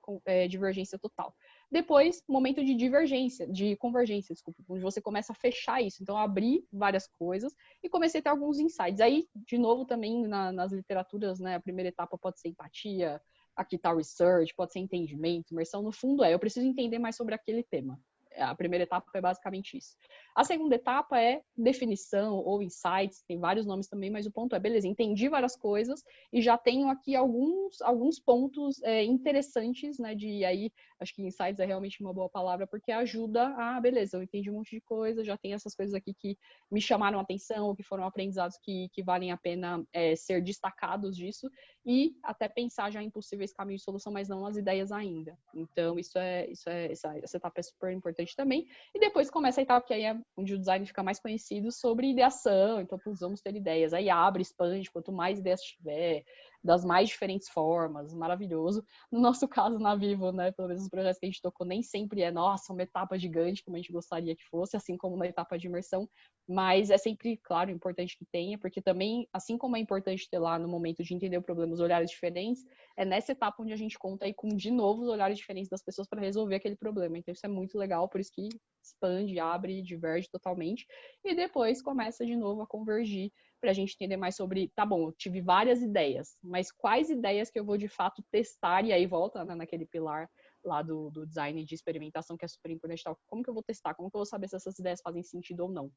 divergência total. Depois, momento de convergência, desculpa, onde você começa a fechar isso, então abrir várias coisas, e comecei a ter alguns insights. Aí, de novo, também nas literaturas, né, a primeira etapa pode ser empatia, aqui tá o research, pode ser entendimento, imersão. No fundo eu preciso entender mais sobre aquele tema. A primeira etapa é basicamente isso. A segunda etapa é definição ou insights, tem vários nomes também, mas o ponto é, beleza, entendi várias coisas e já tenho aqui alguns pontos interessantes, né, aí, acho que insights é realmente uma boa palavra, porque ajuda beleza, eu entendi um monte de coisa, já tem essas coisas aqui que me chamaram a atenção, ou que foram aprendizados que valem a pena ser destacados disso, e até pensar já em possíveis caminhos de solução, mas não as ideias ainda. Então, essa etapa é super importante também. E depois começa a etapa que aí é onde o design fica mais conhecido sobre ideação, então vamos ter ideias. Aí abre, expande, quanto mais ideias tiver, das mais diferentes formas, maravilhoso. No nosso caso, na Vivo, né, pelo menos os projetos que a gente tocou, nem sempre uma etapa gigante, como a gente gostaria que fosse, assim como na etapa de imersão, mas é sempre, claro, importante que tenha, porque também, assim como é importante ter lá no momento de entender o problema os olhares diferentes, é nessa etapa onde a gente conta aí com, de novo, os olhares diferentes das pessoas para resolver aquele problema. Então, isso é muito legal, por isso que expande, abre, diverge totalmente, e depois começa de novo a convergir para a gente entender mais sobre, tá bom, eu tive várias ideias, mas quais ideias que eu vou de fato testar, e aí volta, né, naquele pilar lá do design de experimentação, que é super importante, como que eu vou testar, como que eu vou saber se essas ideias fazem sentido ou não.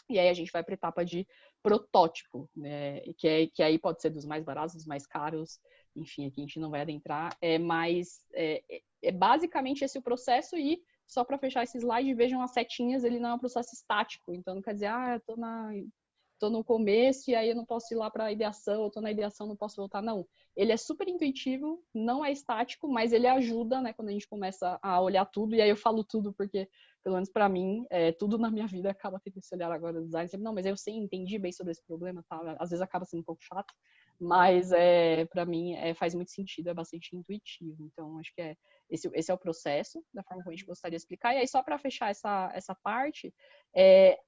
E aí a gente vai para a etapa de protótipo, né, que aí pode ser dos mais baratos, dos mais caros, enfim, aqui a gente não vai adentrar, mas é basicamente esse o processo. E só para fechar esse slide, vejam as setinhas, ele não é um processo estático, então não quer dizer, tô no começo e aí eu não posso ir lá para a ideação, eu tô na ideação, não posso voltar, não. Ele é super intuitivo, não é estático, mas ele ajuda, né, quando a gente começa a olhar tudo, e aí eu falo tudo porque, pelo menos para mim, tudo na minha vida acaba tendo esse olhar agora do design, não, mas eu entendi bem sobre esse problema, tá? Às vezes acaba sendo um pouco chato, mas para mim faz muito sentido, é bastante intuitivo, então acho que esse é o processo, da forma como a gente gostaria de explicar. E aí, só para fechar essa parte,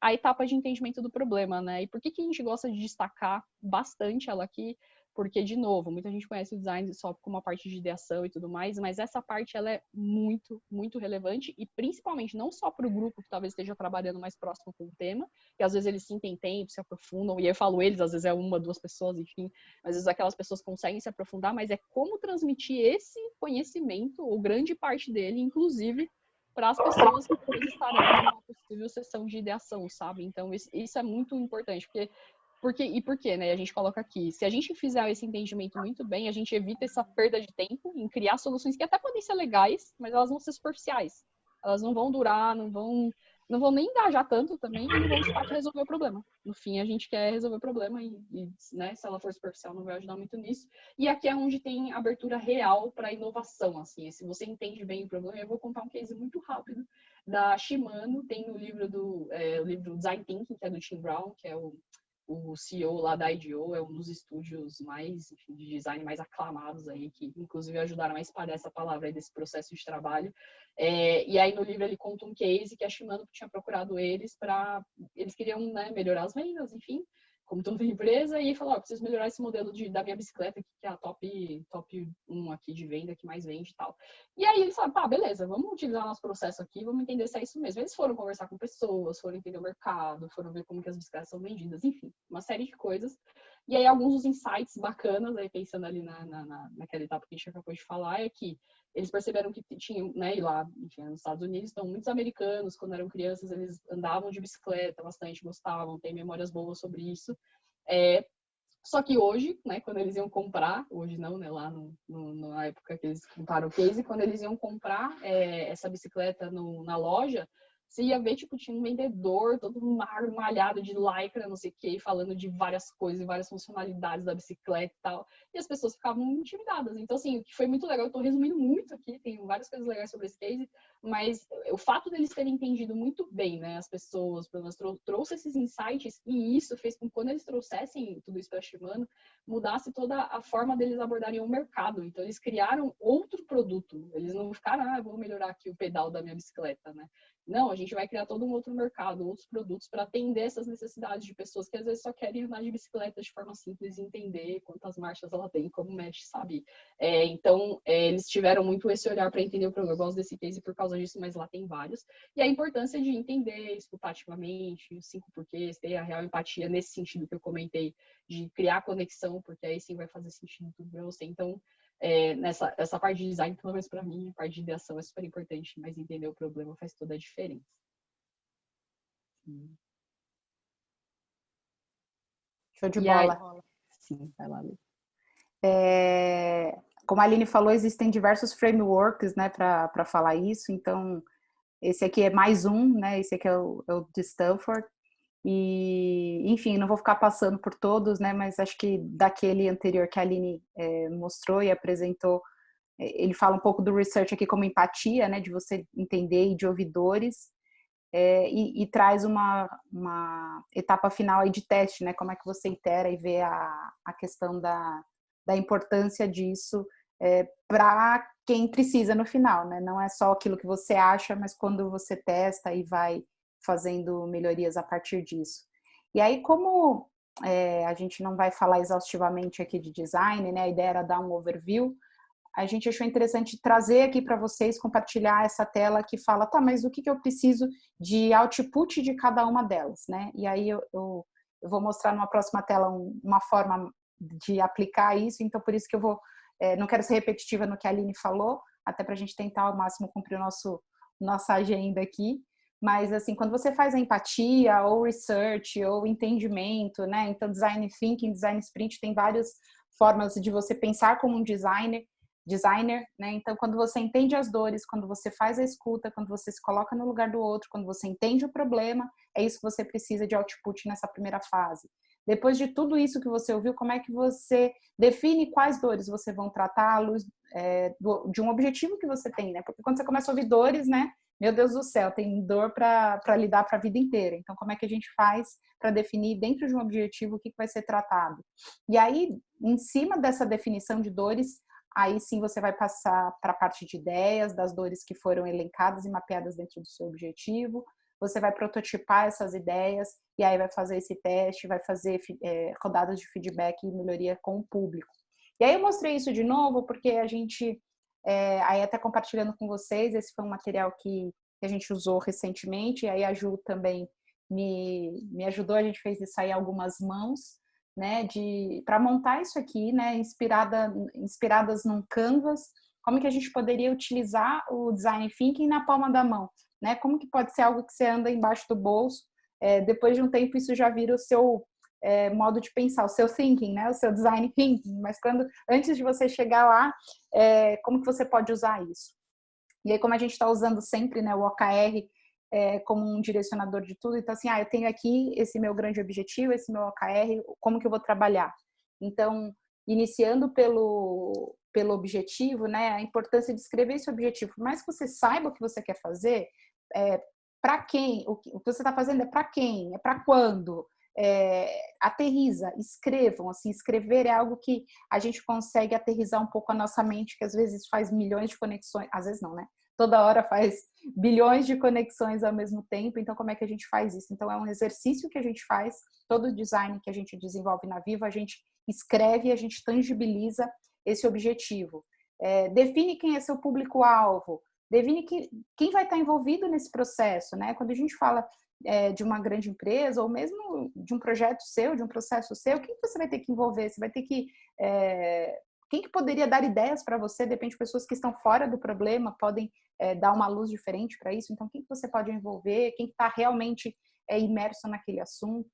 a etapa de entendimento do problema, né? E por que a gente gosta de destacar bastante ela aqui? Porque, de novo, muita gente conhece o design só como uma parte de ideação e tudo mais, mas essa parte ela é muito, muito relevante, e principalmente não só para o grupo que talvez esteja trabalhando mais próximo com o tema, que às vezes eles sim têm tempo, se aprofundam, e eu falo eles, às vezes é uma, duas pessoas, enfim, às vezes aquelas pessoas conseguem se aprofundar, mas é como transmitir esse conhecimento, ou grande parte dele, inclusive, para as pessoas que depois estarão numa possível sessão de ideação, sabe? Então, isso é muito importante, por quê, né? A gente coloca aqui, se a gente fizer esse entendimento muito bem, a gente evita essa perda de tempo em criar soluções que até podem ser legais, mas elas vão ser superficiais. Elas não vão durar, não vão nem engajar tanto também, e não vão de fato resolver o problema. No fim, a gente quer resolver o problema e né, se ela for superficial, não vai ajudar muito nisso. E aqui é onde tem abertura real para inovação, assim. Se você entende bem o problema, eu vou contar um case muito rápido da Shimano. Tem o livro o livro Design Thinking, que é do Tim Brown, que é o CEO lá da IDEO, é um dos estúdios mais, enfim, de design mais aclamados aí, que inclusive ajudaram a espalhar essa palavra aí desse processo de trabalho. E aí no livro ele conta um case que a Shimano tinha procurado eles queriam, né, melhorar as vendas, enfim, como toda empresa, e falou, preciso melhorar esse modelo da minha bicicleta, que é a top 1 aqui de venda, que mais vende e tal. E aí eles falaram, tá, beleza, vamos utilizar nosso processo aqui, vamos entender se é isso mesmo. Eles foram conversar com pessoas, foram entender o mercado, foram ver como que as bicicletas são vendidas, enfim, uma série de coisas. E aí alguns dos insights bacanas, aí pensando ali naquela etapa que a gente acabou de falar, é que eles perceberam que tinham, né, e lá, enfim, nos Estados Unidos, então muitos americanos, quando eram crianças, eles andavam de bicicleta bastante, gostavam, têm memórias boas sobre isso. Só que hoje, né, quando eles iam comprar, hoje não, né, lá na época que eles compraram o case, quando eles iam comprar essa bicicleta na loja, você ia ver, tipo, tinha um vendedor todo malhado de lycra, não sei o quê, falando de várias coisas, várias funcionalidades da bicicleta e tal, e as pessoas ficavam intimidadas. Então, assim, o que foi muito legal, eu tô resumindo muito aqui, tem várias coisas legais sobre esse case, mas o fato deles terem entendido muito bem, né, as pessoas, pelo menos trouxe esses insights, e isso fez com que quando eles trouxessem tudo isso para a Shimano, mudasse toda a forma deles abordarem o mercado. Então eles criaram outro produto, eles não ficaram, vou melhorar aqui o pedal da minha bicicleta, né? Não, a gente vai criar todo um outro mercado, outros produtos para atender essas necessidades de pessoas que às vezes só querem andar de bicicleta de forma simples e entender quantas marchas ela tem, como mexe, sabe? Então, eles tiveram muito esse olhar para entender o problema. Eu gosto desse case por causa disso, mas lá tem vários. E a importância de entender, escutar ativamente, os 5 porquês, ter a real empatia nesse sentido que eu comentei, de criar conexão, porque aí sim vai fazer sentido tudo para você. Então, essa parte de design, pelo menos para mim, a parte de ideação é super importante, mas entender o problema faz toda a diferença. Show de bola. Aí, sim, vai lá, Lu. Como a Aline falou, existem diversos frameworks, né, para falar isso. Então, esse aqui é mais um, né? Esse aqui é o de Stanford. E, enfim, não vou ficar passando por todos, né? Mas acho que daquele anterior que a Aline mostrou e apresentou, ele fala um pouco do research aqui como empatia, né? De você entender e de ouvidores. E traz uma etapa final aí de teste, né? Como é que você itera e vê a questão da importância disso para quem precisa no final, né? Não é só aquilo que você acha, mas quando você testa e vai fazendo melhorias a partir disso. E aí, como a gente não vai falar exaustivamente aqui de design, né? A ideia era dar um overview. A gente achou interessante trazer aqui para vocês, compartilhar essa tela que fala, tá, mas o que eu preciso de output de cada uma delas, né? E aí eu vou mostrar numa próxima tela uma forma de aplicar isso, então por isso que eu vou, não quero ser repetitiva no que a Aline falou, até para a gente tentar ao máximo cumprir nossa agenda aqui, mas assim, quando você faz a empatia, ou research, ou entendimento, né? Então design thinking, design sprint, tem várias formas de você pensar como um designer, né? Então, quando você entende as dores, quando você faz a escuta, quando você se coloca no lugar do outro, quando você entende o problema, é isso que você precisa de output nessa primeira fase. Depois de tudo isso que você ouviu, como é que você define quais dores você vão tratá-los de um objetivo que você tem, né? Porque quando você começa a ouvir dores, né? Meu Deus do céu, tem dor para lidar para a vida inteira. Então, como é que a gente faz para definir dentro de um objetivo o que vai ser tratado? E aí, em cima dessa definição de dores, aí sim você vai passar para a parte de ideias, das dores que foram elencadas e mapeadas dentro do seu objetivo. Você vai prototipar essas ideias e aí vai fazer esse teste, vai fazer rodadas de feedback e melhoria com o público. E aí eu mostrei isso de novo porque a gente, aí até compartilhando com vocês, esse foi um material que a gente usou recentemente, e aí a Ju também me ajudou, a gente fez isso aí algumas mãos, né, para montar isso aqui, né, inspiradas num canvas, como que a gente poderia utilizar o design thinking na palma da mão, né, como que pode ser algo que você anda embaixo do bolso, depois de um tempo isso já vira o seu modo de pensar, o seu thinking, né, o seu design thinking, mas antes de você chegar lá, como que você pode usar isso? E aí, como a gente está usando sempre, né, o OKR como um direcionador de tudo, então assim, eu tenho aqui esse meu grande objetivo, esse meu OKR, como que eu vou trabalhar? Então, iniciando pelo objetivo, né, a importância de escrever esse objetivo, por mais que você saiba o que você quer fazer, para quem, o que você está fazendo é para quem, é para quando, aterriza, escrevam, assim, escrever é algo que a gente consegue aterrizar um pouco a nossa mente, que às vezes faz milhões de conexões, às vezes não, né? Toda hora faz bilhões de conexões ao mesmo tempo, então como é que a gente faz isso? Então é um exercício que a gente faz, todo o design que a gente desenvolve na Viva, a gente escreve, a gente tangibiliza esse objetivo. Define quem é seu público-alvo, define quem vai estar envolvido nesse processo, né? Quando a gente fala de uma grande empresa, ou mesmo de um projeto seu, de um processo seu, quem você vai ter que envolver? Você vai ter que... quem que poderia dar ideias para você? De repente, pessoas que estão fora do problema podem dar uma luz diferente para isso. Então, quem que você pode envolver? Quem está realmente imerso naquele assunto?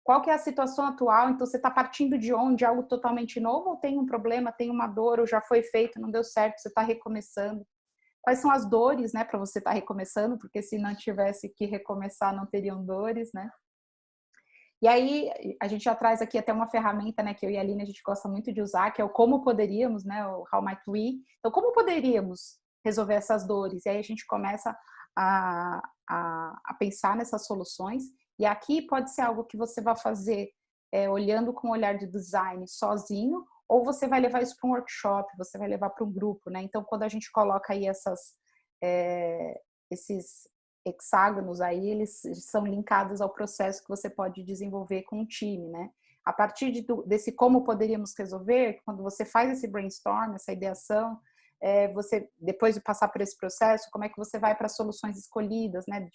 Qual que é a situação atual? Então, você está partindo de onde? Algo totalmente novo? Ou tem um problema, tem uma dor, ou já foi feito, não deu certo, você está recomeçando? Quais são as dores, né, para você estar recomeçando? Porque se não tivesse que recomeçar, não teriam dores, né? E aí, a gente já traz aqui até uma ferramenta, né, que eu e a Aline, a gente gosta muito de usar, que é o como poderíamos, né, o How Might We. Então, como poderíamos? resolver essas dores. E aí a gente começa a pensar nessas soluções. E aqui pode ser algo que você vai fazer olhando com o olhar de design sozinho, ou você vai levar isso para um workshop, você vai levar para um grupo, né? Então, quando a gente coloca aí esses hexágonos aí, eles são linkados ao processo que você pode desenvolver com um time, né? A partir desse como poderíamos resolver, quando você faz esse brainstorm, essa ideação, você, depois de passar por esse processo, como é que você vai para soluções escolhidas, né?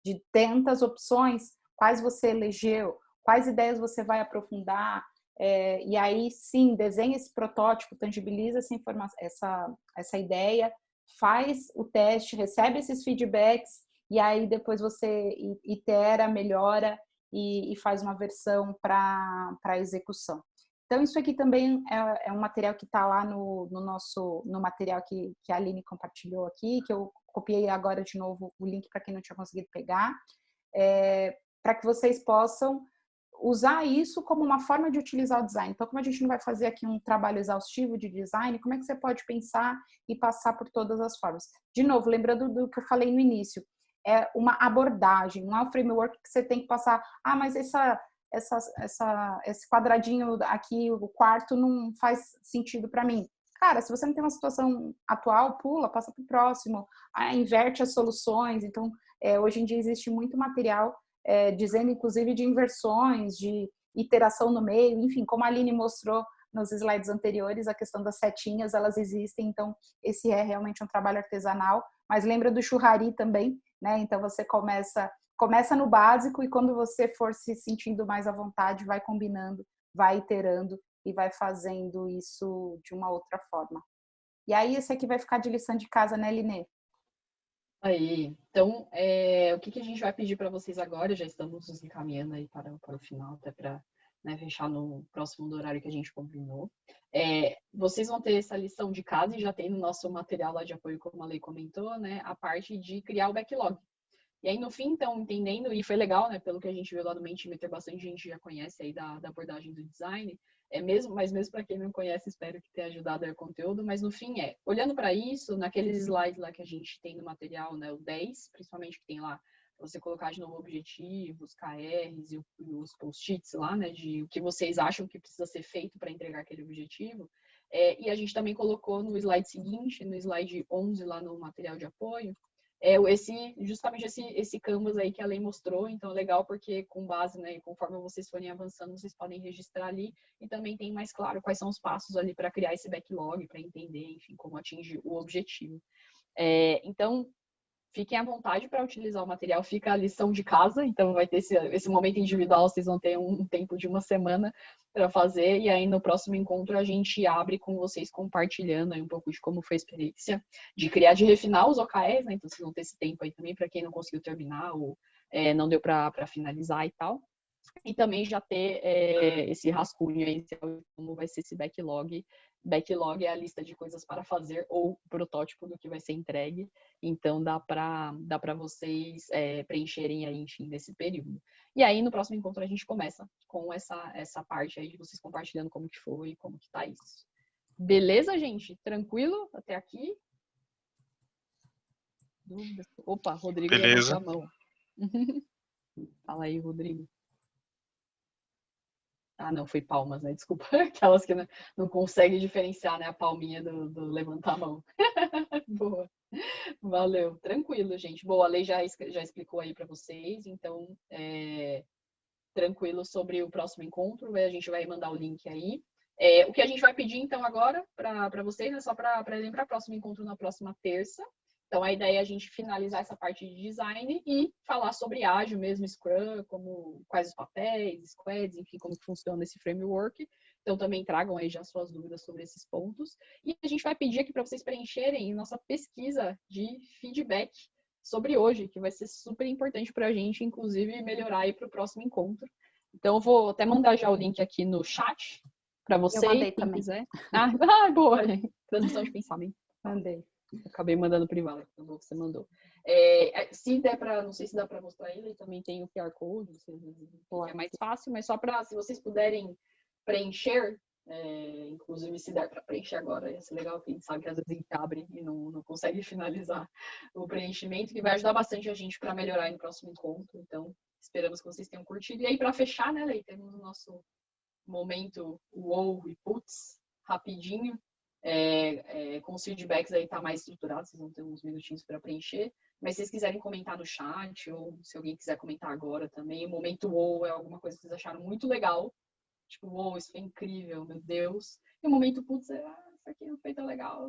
De tantas opções, quais você elegeu, quais ideias você vai aprofundar, e aí sim, desenha esse protótipo, tangibiliza essa informação, essa ideia, faz o teste, recebe esses feedbacks, e aí depois você itera, melhora e faz uma versão para execução. Então, isso aqui também é um material que está lá no material que a Aline compartilhou aqui, que eu copiei agora de novo o link para quem não tinha conseguido pegar, para que vocês possam usar isso como uma forma de utilizar o design. Então, como a gente não vai fazer aqui um trabalho exaustivo de design, como é que você pode pensar e passar por todas as formas? De novo, lembrando do que eu falei no início, é uma abordagem, não é um framework que você tem que passar, mas esse quadradinho aqui, o quarto, não faz sentido para mim. Cara, se você não tem uma situação atual, pula, passa para o próximo, inverte as soluções. Então, hoje em dia existe muito material dizendo, inclusive, de inversões, de iteração no meio, enfim, como a Aline mostrou nos slides anteriores, a questão das setinhas, elas existem, então esse é realmente um trabalho artesanal, mas lembra do churrari também, né? Então você começa no básico e quando você for se sentindo mais à vontade, vai combinando, vai iterando e vai fazendo isso de uma outra forma. E aí esse aqui vai ficar de lição de casa, né, Linê? Aí, então, o que a gente vai pedir para vocês agora? Já estamos nos encaminhando aí para o final, até para fechar no próximo do horário que a gente combinou. Vocês vão ter essa lição de casa e já tem no nosso material lá de apoio, como a Lei comentou, né, a parte de criar o backlog. E aí, no fim, então, entendendo, e foi legal, né, pelo que a gente viu lá no Mentimeter, bastante gente já conhece aí da abordagem do design, mas mesmo para quem não conhece, espero que tenha ajudado aí o conteúdo, mas no fim olhando para isso, naqueles slides lá que a gente tem no material, né, o 10, principalmente que tem lá, você colocar de novo objetivos, KRs e os post-its lá, né, de o que vocês acham que precisa ser feito para entregar aquele objetivo, e a gente também colocou no slide seguinte, no slide 11 lá no material de apoio, justamente esse canvas aí que a Lei mostrou, então é legal porque com base, né, conforme vocês forem avançando, vocês podem registrar ali e também tem mais claro quais são os passos ali para criar esse backlog, para entender, enfim, como atingir o objetivo. Então, fiquem à vontade para utilizar o material, fica a lição de casa, então vai ter esse momento individual, vocês vão ter um tempo de uma semana para fazer, e aí no próximo encontro a gente abre com vocês compartilhando aí um pouco de como foi a experiência de criar, de refinar os OKRs, né? Então vocês vão ter esse tempo aí também para quem não conseguiu terminar ou não deu para finalizar e tal. E também já ter esse rascunho aí, como vai ser esse backlog. Backlog é a lista de coisas para fazer ou protótipo do que vai ser entregue. Então, dá para vocês preencherem aí, enfim, nesse período. E aí, no próximo encontro, a gente começa com essa parte aí de vocês compartilhando como que foi e como que tá isso. Beleza, gente? Tranquilo até aqui? Opa, Rodrigo levantou a mão. Fala aí, Rodrigo. Não, foi palmas, né? Desculpa, aquelas que não conseguem diferenciar, né? A palminha do levantar a mão. Boa. Valeu. Tranquilo, gente. Boa, a Lei já explicou aí para vocês, então, tranquilo sobre o próximo encontro, a gente vai mandar o link aí. O que a gente vai pedir, então, agora para vocês, né? Só para lembrar, próximo encontro na próxima terça. Então, a ideia é a gente finalizar essa parte de design e falar sobre ágil mesmo, Scrum, quais os papéis, squads, enfim, como que funciona esse framework. Então, também tragam aí já suas dúvidas sobre esses pontos. E a gente vai pedir aqui para vocês preencherem nossa pesquisa de feedback sobre hoje, que vai ser super importante para a gente, inclusive, melhorar aí para o próximo encontro. Então, eu vou até mandar já o link aqui no chat para vocês, quem também quiser. Boa! Transmissão de pensamento. Mandei. Acabei mandando privado, então você mandou. Se der para, não sei se dá para mostrar ele também tem o QR Code, é mais fácil, mas só para, se vocês puderem preencher Inclusive, se der para preencher agora, ia ser legal, quem sabe que às vezes a gente abre e não consegue finalizar o preenchimento, que vai ajudar bastante a gente para melhorar no próximo encontro. Então, esperamos que vocês tenham curtido. E aí, para fechar, né, Lei, temos o nosso momento wow e putz, rapidinho. Com os feedbacks aí tá mais estruturado, vocês vão ter uns minutinhos para preencher. Mas se vocês quiserem comentar no chat, ou se alguém quiser comentar agora também, o momento wow é alguma coisa que vocês acharam muito legal. Tipo, wow, isso foi incrível, meu Deus. E o momento, putz, isso aqui não foi tão legal,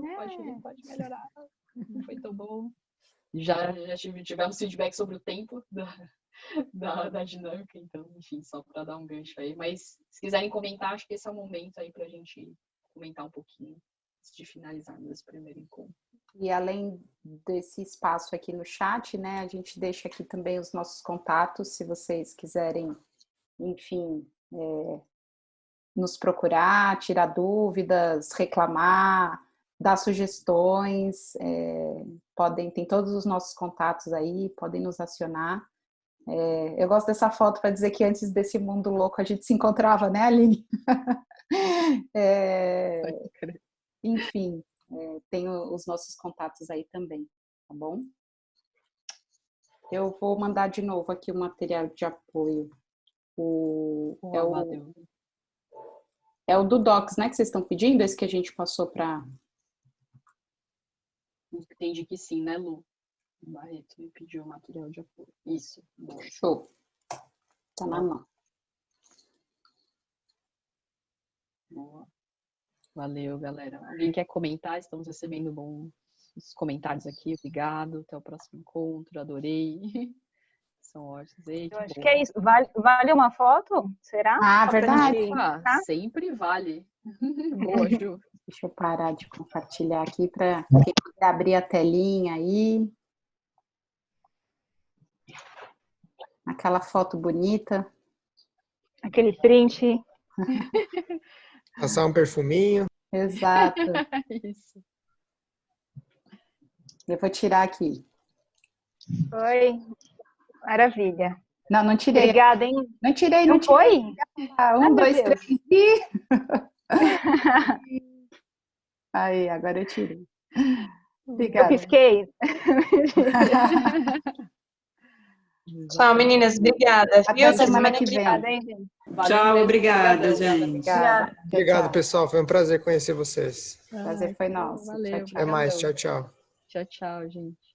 pode melhorar, não foi tão bom. Já tivemos feedback sobre o tempo da dinâmica, então, enfim, só para dar um gancho aí. Mas se quiserem comentar, acho que esse é o momento aí pra gente comentar um pouquinho antes de finalizarmos esse primeiro encontro. E além desse espaço aqui no chat, né, a gente deixa aqui também os nossos contatos, se vocês quiserem, enfim, nos procurar, tirar dúvidas, reclamar, dar sugestões, tem todos os nossos contatos aí, podem nos acionar. Eu gosto dessa foto para dizer que antes desse mundo louco a gente se encontrava, né, Aline? Enfim, tem os nossos contatos aí também, tá bom? Eu vou mandar de novo aqui o material de apoio. É o do Docs, né, que vocês estão pedindo? Esse que a gente passou para... Entendi que sim, né, Lu? O Barreto me pediu o material de apoio. Isso. Boa. Show. Tá na mão. Boa. Valeu, galera. Alguém quer comentar? Estamos recebendo bons comentários aqui. Obrigado. Até o próximo encontro. Adorei. São ótimos. Eu acho que é isso. Vale uma foto? Será? Ah, verdade. Sempre vale. Boa, Ju. Deixa eu parar de compartilhar aqui para quem quiser abrir a telinha aí. Aquela foto bonita. Aquele print. Passar um perfuminho. Exato. Isso. Eu vou tirar aqui. Foi. Maravilha. Não tirei. Obrigada, hein? Não tirei. Foi? 1, 2, 3 e... Aí, agora eu tirei. Obrigada. Eu pisquei. Tchau, meninas. Obrigada. Até semana que vem. Tchau, obrigada, gente. Obrigado, pessoal. Foi um prazer conhecer vocês. Prazer foi nosso. Valeu. Até mais. Tchau, tchau. Tchau, tchau, gente.